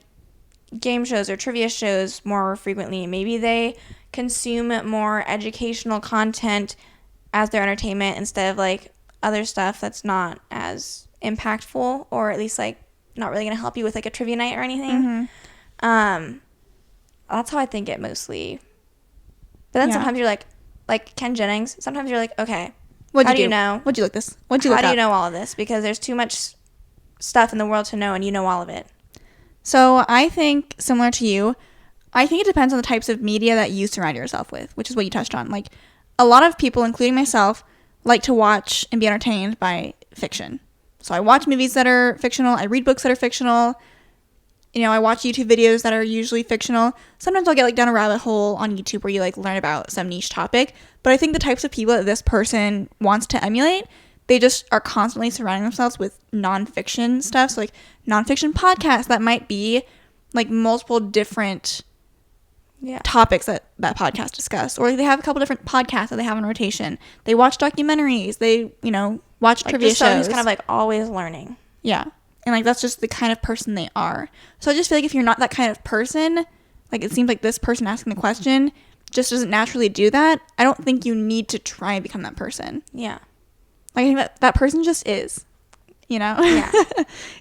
game shows or trivia shows more frequently. Maybe they consume more educational content as their entertainment instead of, like, other stuff that's not as impactful, or at least, like, not really going to help you with, like, a trivia night or anything. Mm-hmm. That's how I think it mostly. But then sometimes you're like Ken Jennings, sometimes you're like, okay, how do you know? What'd you look this? What'd you look up? How do you know all of this? Because there's too much stuff in the world to know, and you know all of it. So I think, similar to you, I think it depends on the types of media that you surround yourself with, which is what you touched on. Like, a lot of people, including myself, like to watch and be entertained by fiction. So I watch movies that are fictional. I read books that are fictional. I watch YouTube videos that are usually fictional. Sometimes I'll get, like, down a rabbit hole on YouTube where you, like, learn about some niche topic. But I think the types of people that this person wants to emulate, they just are constantly surrounding themselves with nonfiction stuff. So, like, nonfiction podcasts that might be, like, multiple different topics that podcast discuss. Or, like, they have a couple different podcasts that they have in rotation. They watch documentaries. They, watch like trivia shows. Who's kind of, like, always learning. Yeah. And, like, that's just the kind of person they are. So I just feel like if you're not that kind of person, like, it seems like this person asking the question just doesn't naturally do that. I don't think you need to try and become that person. Yeah. Like, I think that person just is. you know? Yeah.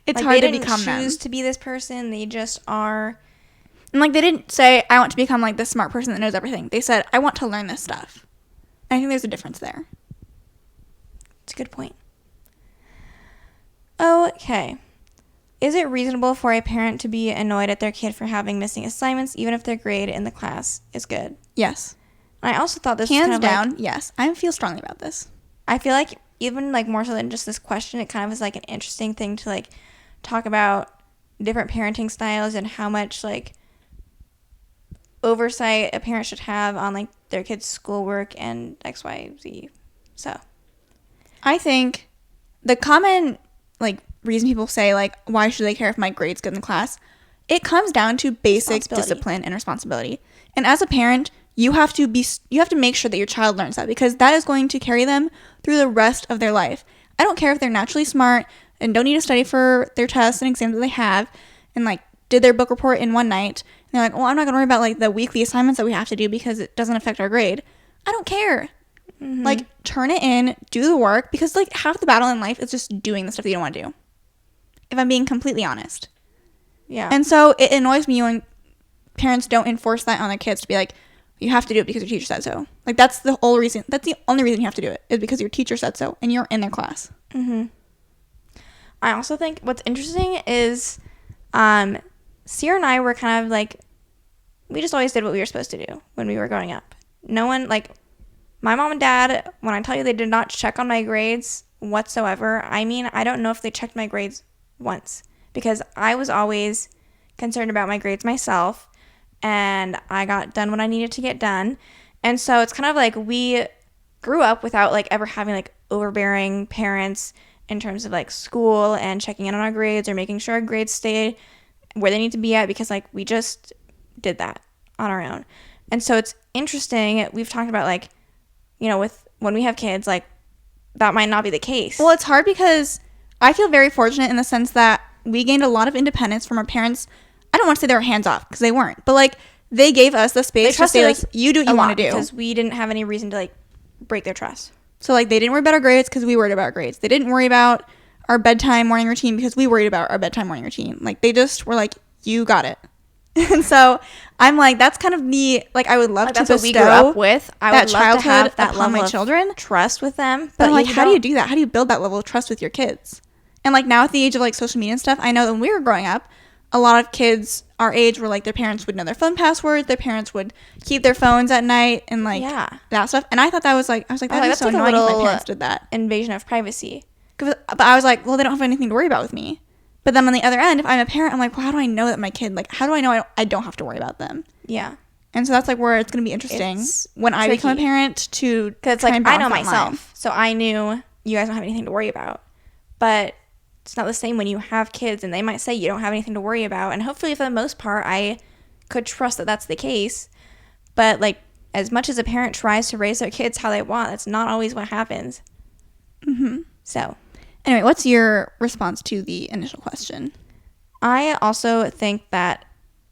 It's like, hard they to didn't become choose them. to be this person. They just are. And like, they didn't say, I want to become like this smart person that knows everything. They said, I want to learn this stuff. I think there's a difference there. It's a good point. Okay. Is it reasonable for a parent to be annoyed at their kid for having missing assignments, even if their grade in the class is good? Yes. I also thought this was Hands kind of down, like, yes. I feel strongly about this. I feel like even like more so than just this question, it kind of is like an interesting thing to like talk about different parenting styles and how much like oversight a parent should have on like their kids' schoolwork and XYZ. So I think the common like reason people say like, why should they care if my grade's good in the class? It comes down to basic discipline and responsibility. And as a parent, you have to make sure that your child learns that, because that is going to carry them through the rest of their life. I don't care if they're naturally smart and don't need to study for their tests and exams that they have and like did their book report in one night. And they're like, well, I'm not going to worry about like the weekly assignments that we have to do because it doesn't affect our grade. I don't care. Mm-hmm. Like, turn it in, do the work, because like half the battle in life is just doing the stuff that you don't want to do. If I'm being completely honest. Yeah. And so it annoys me when parents don't enforce that on their kids to be like, you have to do it because your teacher said so. Like, that's the whole reason. That's the only reason you have to do it, is because your teacher said so and you're in their class. Mm-hmm. I also think what's interesting is Ciera and I were kind of like, we just always did what we were supposed to do when we were growing up. No one, like, my mom and dad, when I tell you they did not check on my grades whatsoever, I mean, I don't know if they checked my grades once, because I was always concerned about my grades myself, and I got done what I needed to get done. And so it's kind of like we grew up without like ever having like overbearing parents in terms of like school and checking in on our grades or making sure our grades stayed where they need to be at, because like we just did that on our own. And so it's interesting, we've talked about like, you know, with when we have kids, like that might not be the case. Well, it's hard because I feel very fortunate in the sense that we gained a lot of independence from our parents. I don't want to say they were hands off, because they weren't, but like they gave us the space to say like, you do what you want to do, because we didn't have any reason to like break their trust. So like they didn't worry about our grades because we worried about our grades. They didn't worry about our bedtime morning routine because we worried about our bedtime morning routine. Like they just were like, you got it. And so I'm like, that's kind of the, like, I would love to bestow what we grew up with. I that would love to have that upon level my of children. Trust with them. But I'm like, how do you do that? How do you build that level of trust with your kids? And like now at the age of like social media and stuff, I know that when we were growing up, a lot of kids our age were like, their parents would know their phone passwords, their parents would keep their phones at night and like that stuff. And I thought that was like, I was like, that'd be so like annoying if my parents did that. Invasion of privacy. But I was like, well, they don't have anything to worry about with me. But then on the other end, if I'm a parent, I'm like, well, how do I know that my kid, like, how do I know I don't have to worry about them? Yeah. And so that's like where it's going to be interesting when I become a parent to, because it's like, I know myself, so I knew you guys don't have anything to worry about. But it's not the same when you have kids and they might say you don't have anything to worry about. And hopefully for the most part, I could trust that that's the case. But like, as much as a parent tries to raise their kids how they want, that's not always what happens. Mm-hmm. So anyway, what's your response to the initial question? I also think that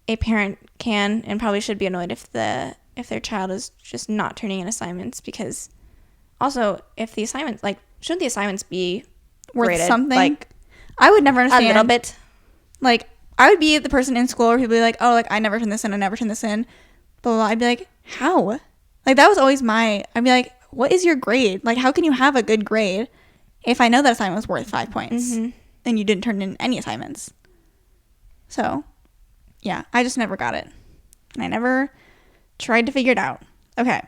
a parent can and probably should be annoyed if their child is just not turning in assignments, because also if the assignments, like, shouldn't the assignments be worth graded, something? like, I would never understand. A little bit. Like, I would be the person in school where people be like, oh, like, I never turn this in, blah, blah, blah. I'd be like, how? Like, that was always I'd be like, what is your grade? Like, how can you have a good grade if I know that assignment was worth 5 points and you didn't turn in any assignments? So, yeah, I just never got it. And I never tried to figure it out. Okay.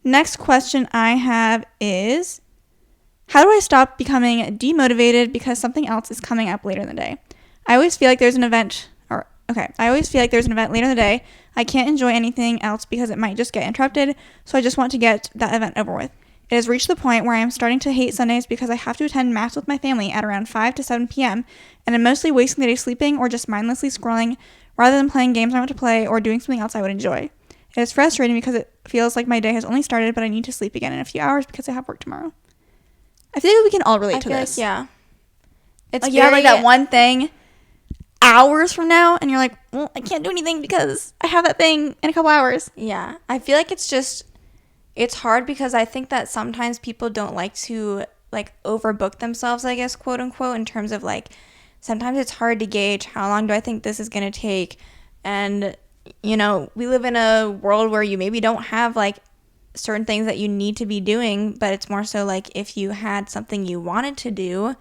Next question I have is, how do I stop becoming demotivated because something else is coming up later in the day? I always feel like there's an event later in the day. I can't enjoy anything else because it might just get interrupted, so I just want to get that event over with. It has reached the point where I am starting to hate Sundays because I have to attend mass with my family at around 5 to 7 p.m. and I'm mostly wasting the day sleeping or just mindlessly scrolling rather than playing games I want to play or doing something else I would enjoy. It is frustrating because it feels like my day has only started, but I need to sleep again in a few hours because I have work tomorrow. I feel like we can all relate to this. Like, yeah. It's like, you have like that one thing hours from now and you're like, well, I can't do anything because I have that thing in a couple hours. Yeah. I feel like it's hard because I think that sometimes people don't like to like overbook themselves, I guess, quote unquote, in terms of like sometimes it's hard to gauge how long do I think this is going to take. And, you know, we live in a world where you maybe don't have like certain things that you need to be doing, but it's more so like if you had something you wanted to do.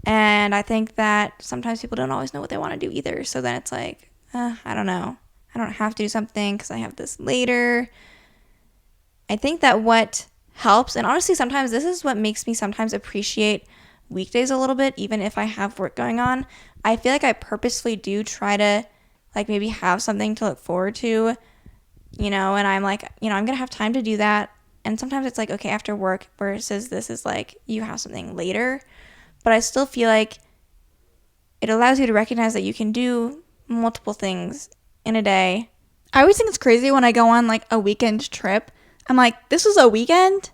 And I think that sometimes people don't always know what they want to do either. So then it's like, I don't know. I don't have to do something because I have this later. I think that what helps, and honestly, sometimes this is what makes me sometimes appreciate weekdays a little bit, even if I have work going on. I feel like I purposefully do try to like maybe have something to look forward to, you know, and I'm like, you know, I'm going to have time to do that. And sometimes it's like, okay, after work versus this is like you have something later. But I still feel like it allows you to recognize that you can do multiple things in a day. I always think it's crazy when I go on like a weekend trip. I'm like, this was a weekend?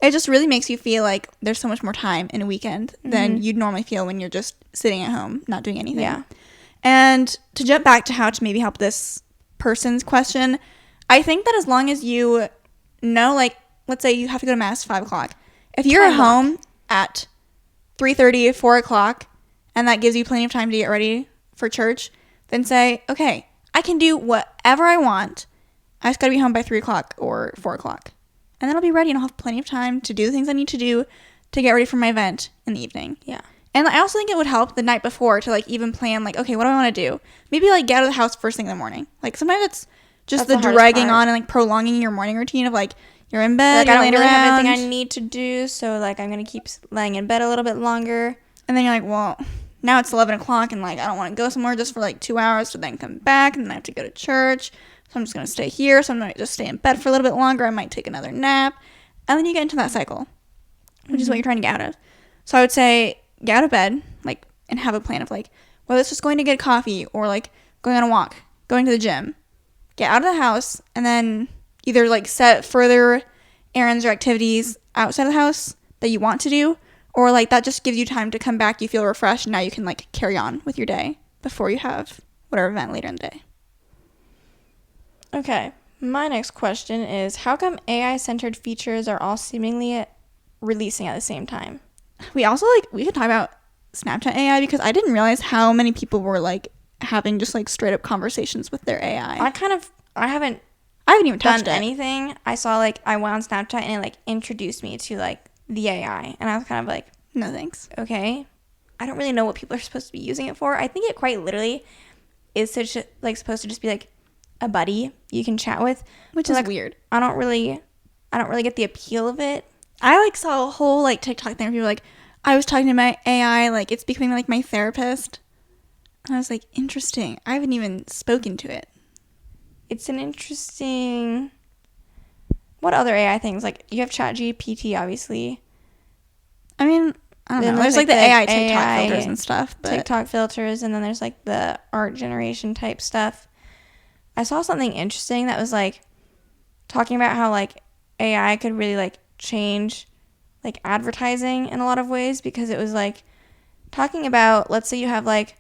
It just really makes you feel like there's so much more time in a weekend than you'd normally feel when you're just sitting at home, not doing anything. Yeah. And to jump back to how to maybe help this person's question, I think that as long as you know, like, let's say you have to go to mass 5 o'clock. If you're at home at 3:30, 4 o'clock, and that gives you plenty of time to get ready for church, then say, okay, I can do whatever I want. I just got to be home by 3 o'clock or 4 o'clock. And then I'll be ready and I'll have plenty of time to do the things I need to do to get ready for my event in the evening. Yeah. And I also think it would help the night before to like even plan like, okay, what do I want to do? Maybe like get out of the house first thing in the morning. Like sometimes it's just the dragging on and like prolonging your morning routine of like you're in bed, like I don't really have around. anything I need to do, so like I'm going to keep laying in bed a little bit longer. And then you're like, well, now it's 11 o'clock and like I don't want to go somewhere just for like 2 hours to then come back and then I have to go to church. So I'm just going to stay here. So I might just stay in bed for a little bit longer. I might take another nap. And then you get into that cycle, which is what you're trying to get out of. So I would say get out of bed, like, and have a plan of like, whether it's just going to get coffee or like going on a walk, going to the gym, get out of the house, and then either like set further errands or activities outside of the house that you want to do, or like that just gives you time to come back, you feel refreshed, and now you can like carry on with your day before you have whatever event later in the day. Okay, my next question is, how come AI-centered features are all seemingly releasing at the same time? We also like, we could talk about Snapchat AI because I didn't realize how many people were like having just like straight up conversations with their AI. I haven't even touched anything. I saw like I went on Snapchat and it like introduced me to like the AI, and I was kind of like, no thanks. Okay, I don't really know what people are supposed to be using it for. I think it quite literally is such like supposed to just be like a buddy you can chat with, which is like, weird. I don't really get the appeal of it. I like saw a whole like TikTok thing where people were like, I was talking to my AI, like it's becoming like my therapist. And I was like, interesting. I haven't even spoken to it. It's an interesting. What other AI things? Like you have ChatGPT, obviously. I mean, I don't know. There's like the AI TikTok filters and stuff. But TikTok filters, and then there's like the art generation type stuff. I saw something interesting that was like talking about how like AI could really like change like advertising in a lot of ways, because it was like talking about, let's say you have like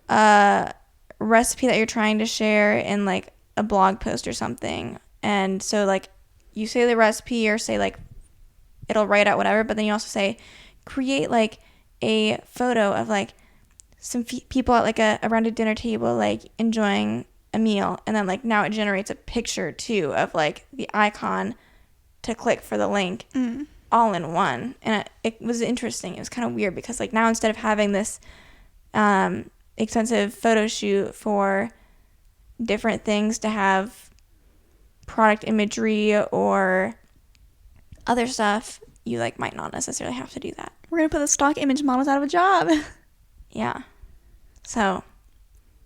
a recipe that you're trying to share in like a blog post or something, and so like you say the recipe or say like it'll write out whatever, but then you also say create like a photo of like some people at like around a dinner table like enjoying a meal, and then like now it generates a picture too of like the icon to click for the link all in one. And it was interesting. It was kind of weird because like now instead of having this expensive photo shoot for different things to have product imagery or other stuff, you like might not necessarily have to do that. We're gonna put the stock image models out of a job. Yeah. So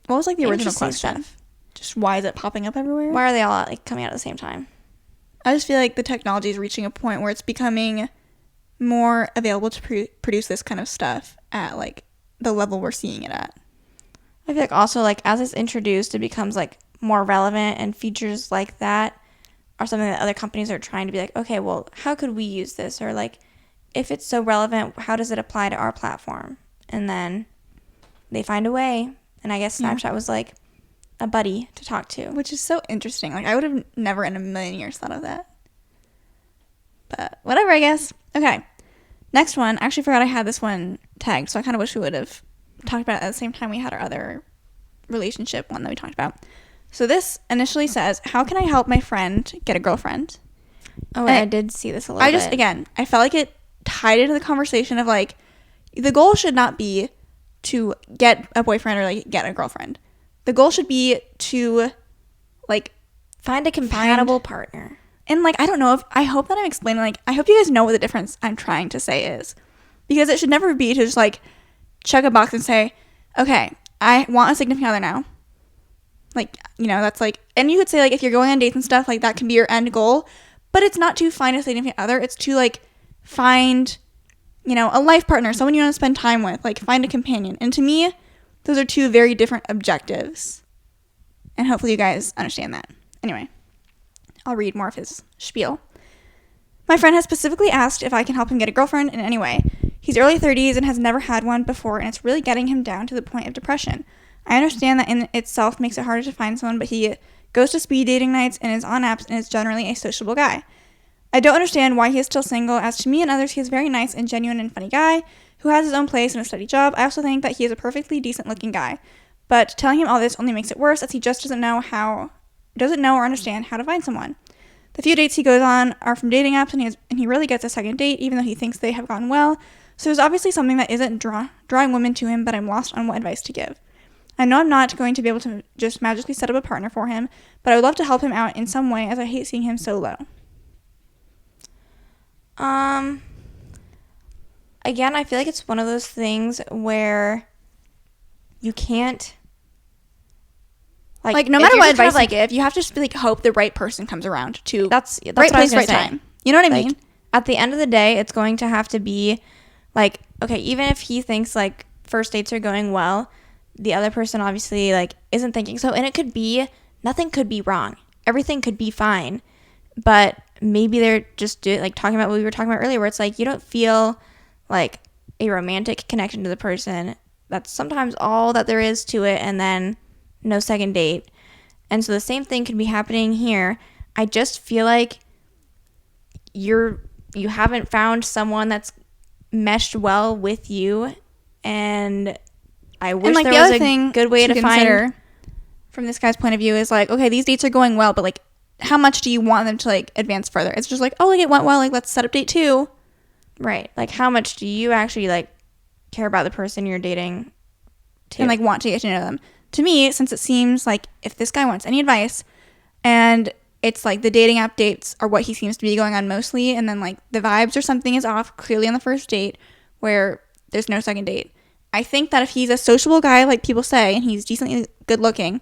what was like the original question? Stuff. Just why is it popping up everywhere? Why are they all like coming out at the same time? I just feel like the technology is reaching a point where it's becoming more available to produce this kind of stuff at like the level we're seeing it at. I feel like also like as it's introduced, it becomes like more relevant, and features like that are something that other companies are trying to be like, okay, well, how could we use this? Or like, if it's so relevant, how does it apply to our platform? And then they find a way. And I guess Snapchat was like a buddy to talk to. Which is so interesting. Like I would have never in a million years thought of that. But whatever, I guess. Okay. Next one, I actually forgot I had this one tagged, so I kind of wish we would have talked about it at the same time we had our other relationship one that we talked about. So this initially says, how can I help my friend get a girlfriend? Oh, I did see this a little bit. Again, I felt like it tied into the conversation of like, the goal should not be to get a boyfriend or like get a girlfriend. The goal should be to like find a compatible partner. And like, I don't know if, I hope that I'm explaining, like, I hope you guys know what the difference I'm trying to say is. Because it should never be to just like check a box and say, okay, I want a significant other now. Like, you know, that's like, and you could say like, if you're going on dates and stuff, like that can be your end goal. But it's not to find a significant other. It's to like find, you know, a life partner, someone you want to spend time with, like find a companion. And to me, those are two very different objectives. And hopefully you guys understand that. Anyway, I'll read more of his spiel. My friend has specifically asked if I can help him get a girlfriend in any way. He's early 30s and has never had one before, and it's really getting him down to the point of depression. I understand that in itself makes it harder to find someone, but he goes to speed dating nights and is on apps and is generally a sociable guy. I don't understand why he is still single, as to me and others he is a very nice and genuine and funny guy who has his own place and a steady job. I also think that he is a perfectly decent looking guy, but telling him all this only makes it worse, as he just doesn't know or understand how to find someone. The few dates he goes on are from dating apps, and he rarely gets a second date, even though he thinks they have gone well. So there's obviously something that isn't drawing women to him, but I'm lost on what advice to give. I know I'm not going to be able to just magically set up a partner for him, but I would love to help him out in some way, as I hate seeing him so low. Again, I feel like it's one of those things where you can't, like no matter what advice you give, you have to just like hope the right person comes around to that's right place, right time. You know what I mean? At the end of the day, it's going to have to be like, okay, even if he thinks like first dates are going well, the other person obviously like isn't thinking so, and it could be, nothing could be wrong, everything could be fine, but maybe they're just talking about what we were talking about earlier, where it's like you don't feel like a romantic connection to the person. That's sometimes all that there is to it, and then no second date. And so the same thing could be happening here. I just feel like you haven't found someone that's meshed well with you, and I wish like, there was a good way to find from this guy's point of view is like, okay, these dates are going well, but like how much do you want them to like advance further? It's just like, oh, like it went well, like let's set up date 2. Right. Like how much do you actually like care about the person you're dating and like want to get to know them? To me, since it seems like if this guy wants any advice and it's like the dating app dates are what he seems to be going on mostly, and then like the vibes or something is off clearly on the first date where there's no second date. I think that if he's a sociable guy, like people say, and he's decently good looking,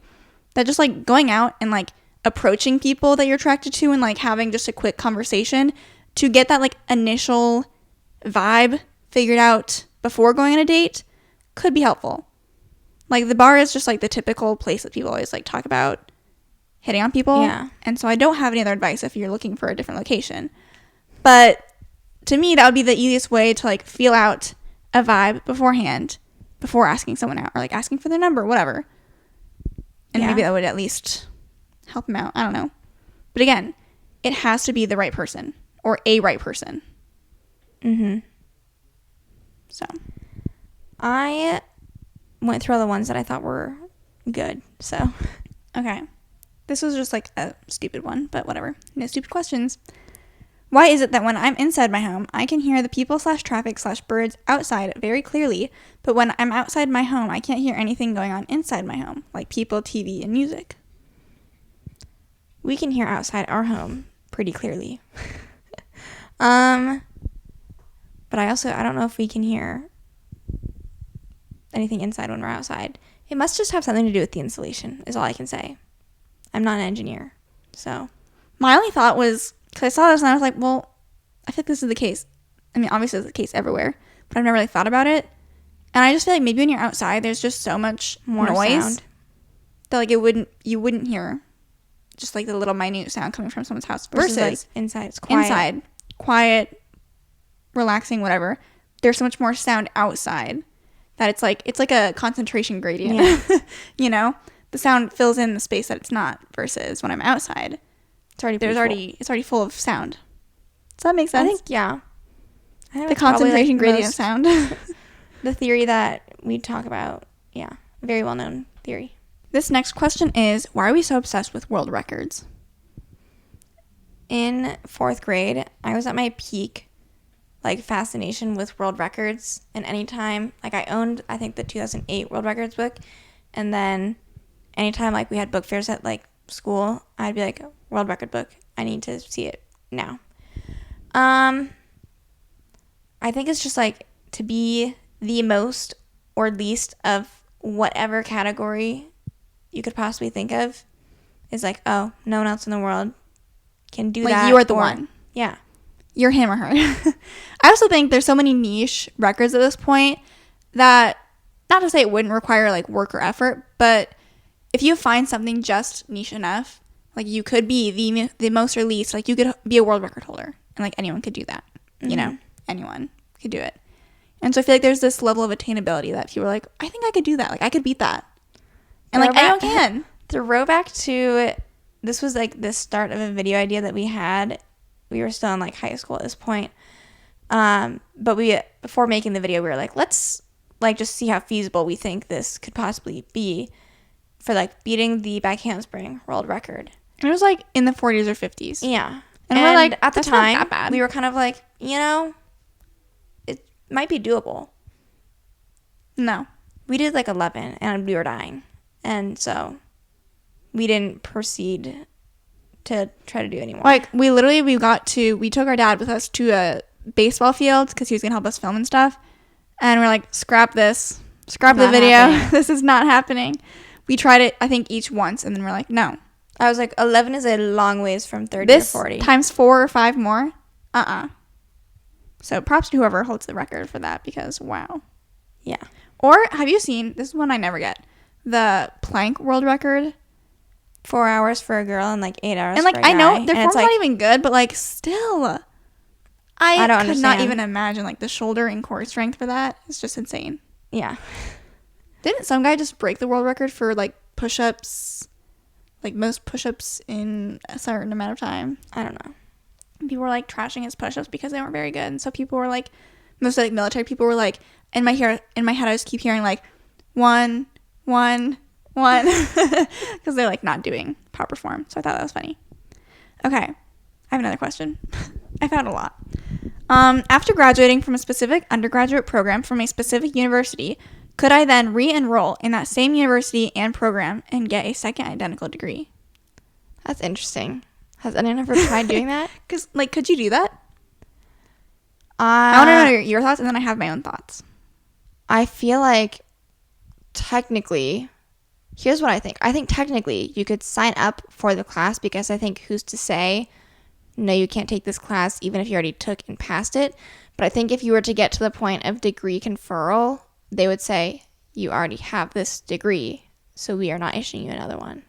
that just like going out and like approaching people that you're attracted to and like having just a quick conversation to get that like initial vibe figured out before going on a date could be helpful. Like the bar is just like the typical place that people always like talk about hitting on people. Yeah. And so I don't have any other advice if you're looking for a different location. But to me, that would be the easiest way to like feel out a vibe beforehand, before asking someone out or like asking for their number, whatever. And maybe that would at least help him out. I don't know. But again, it has to be the right person or a right person. Mm-hmm. So I went through all the ones that I thought were good. So, okay. This was just like a stupid one, but whatever. No stupid questions. Why is it that when I'm inside my home, I can hear the people/traffic/birds outside very clearly, but when I'm outside my home, I can't hear anything going on inside my home, like people, TV, and music? We can hear outside our home pretty clearly. But I don't know if we can hear anything inside when we're outside. It must just have something to do with the insulation, is all I can say. I'm not an engineer, so. My only thought was, because I saw this and I was like, well, I feel like this is the case. I mean, obviously it's the case everywhere, but I've never really thought about it. And I just feel like maybe when you're outside, there's just so much more noise sound that like you wouldn't hear just like the little minute sound coming from someone's house versus like inside. It's quiet. Inside, quiet, relaxing, whatever. There's so much more sound outside that it's like a concentration gradient. Yeah. You know, the sound fills in the space that it's not. Versus when I'm outside, it's already full of sound. Does that make sense? I think, yeah. I think The that's probably, concentration like, gradient sound. the theory that we talk about. Yeah, very well known theory. This next question is, why are we so obsessed with world records? In 4th grade, I was at my peak, like, fascination with world records. And anytime, like, I owned, I think, the 2008 world records book. And then anytime, like, we had book fairs at, like, school, I'd be like, world record book. I need to see it now. I think it's just, like, to be the most or least of whatever category you could possibly think of is like, oh, no one else in the world can do like, that. you are the one. Yeah. You're him or her. I also think there's so many niche records at this point that, not to say it wouldn't require, like, work or effort, but if you find something just niche enough, like, you could be the most or least, like, you could be a world record holder, and, like, anyone could do that. You know, anyone could do it. And so I feel like there's this level of attainability that people are like, I think I could do that. Like, I could beat that. And, like, anyone can. Throwback to, this was, like, the start of a video idea that we had. We were still in, like, high school at this point. But before making the video, we were like, let's, like, just see how feasible we think this could possibly be for, like, beating the back handspring world record. And it was, like, in the 40s or 50s. Yeah. And we're like, at the that's not time, that bad. we were kind of like, you know, it might be doable. No. We did, like, 11, and we were dying. And so we didn't proceed to try to do anymore. Like, we took our dad with us to a baseball field because he was going to help us film and stuff. And we're like, scrap this. Scrap the video. This is not happening. We tried it, I think, each once, and then we're like, no. I was like, 11 is a long ways from 30 or 40. This times 4 or 5 more? So props to whoever holds the record for that because, wow. Yeah. Or, have you seen, this is one I never get, the plank world record? 4 hours for a girl and, like, 8 hours and, like, for a guy. I know their form's like, not even good, but, like, still. I don't could not understand. even imagine, like, the shoulder and core strength for that. It's just insane. Yeah. Didn't some guy just break the world record for, like, push-ups, like, most push-ups in a certain amount of time? I don't know. People were, like, trashing his push-ups because they weren't very good. And so people were, like, mostly, like, military people were, like, in my head, I just keep hearing, like, 1, 1, 1, because they're, like, not doing proper form. So I thought that was funny. Okay. I have another question. I found a lot. After graduating from a specific undergraduate program from a specific university, could I then re-enroll in that same university and program and get a second identical degree? That's interesting. Has anyone ever tried doing that? Because, like, could you do that? I want to know your thoughts, and then I have my own thoughts. I feel like technically, here's what I think. I think technically you could sign up for the class because I think who's to say, no, you can't take this class even if you already took and passed it. But I think if you were to get to the point of degree conferral, they would say, you already have this degree, so we are not issuing you another one.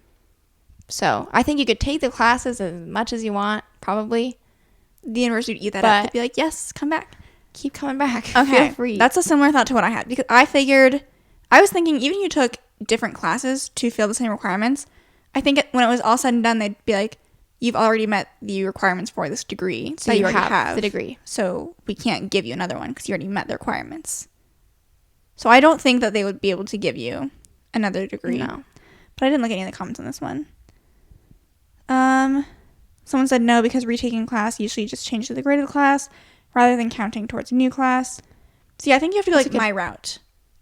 So I think you could take the classes as much as you want, probably. The university would eat that up. They'd be like, yes, come back. Keep coming back. Okay. Feel free. That's a similar thought to what I had. Because I was thinking even if you took different classes to fill the same requirements, I think when it was all said and done, they'd be like, you've already met the requirements for this degree. So you already have the degree. So we can't give you another one because you already met the requirements. So I don't think that they would be able to give you another degree. No. But I didn't look at any of the comments on this one. Someone said no because retaking class usually just changes the grade of the class rather than counting towards a new class. So yeah, I think you have to go like my route.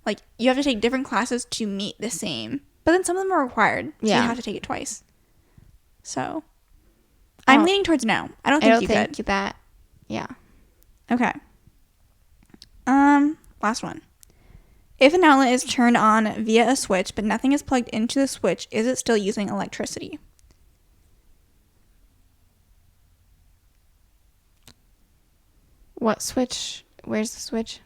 Like you have to take different classes to meet the same. But then some of them are required. So you have to take it twice. So I'm leaning towards no. I don't think you could. That. Yeah. Okay. Last one. If an outlet is turned on via a switch but nothing is plugged into the switch, is it still using electricity? What switch? Where's the switch?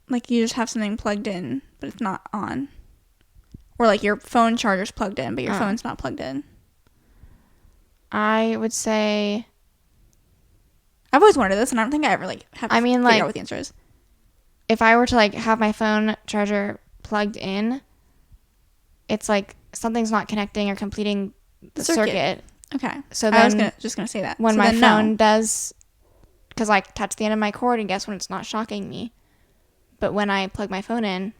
Like you just have something plugged in, but it's not on. Or like your phone charger's plugged in, but your phone's not plugged in. I would say... I've always wondered this, and I don't think I ever have to figure out what the answer is. If I were to have my phone charger plugged in, it's like something's not connecting or completing the circuit. Okay. So then I was just gonna say that. When my phone does because I touched the end of my cord, and guess when it's not shocking me. But when I plug my phone in,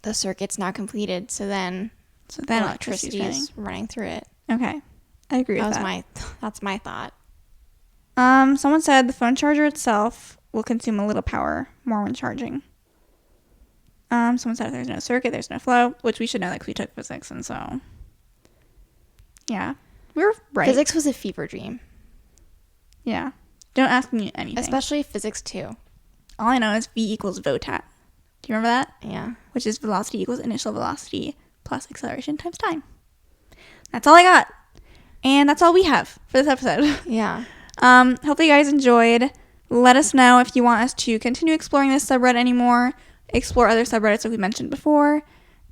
the circuit's now completed, so then electricity is running through it. Okay. I agree with that. That's my thought. Someone said the phone charger itself will consume a little power more when charging. Someone said if there's no circuit, there's no flow, which we should know because we took physics, and so yeah, we were right. Physics was a fever dream. Yeah. Don't ask me anything. Especially physics 2. All I know is V equals VOTAT. Do you remember that? Yeah. Which is velocity equals initial velocity plus acceleration times time. That's all I got. And that's all we have for this episode. Yeah. Hopefully you guys enjoyed. Let us know if you want us to continue exploring this subreddit anymore, explore other subreddits like we mentioned before.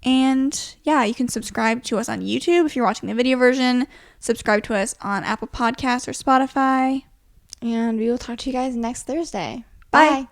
And yeah, you can subscribe to us on YouTube if you're watching the video version. Subscribe to us on Apple Podcasts or Spotify. And we will talk to you guys next Thursday. Bye.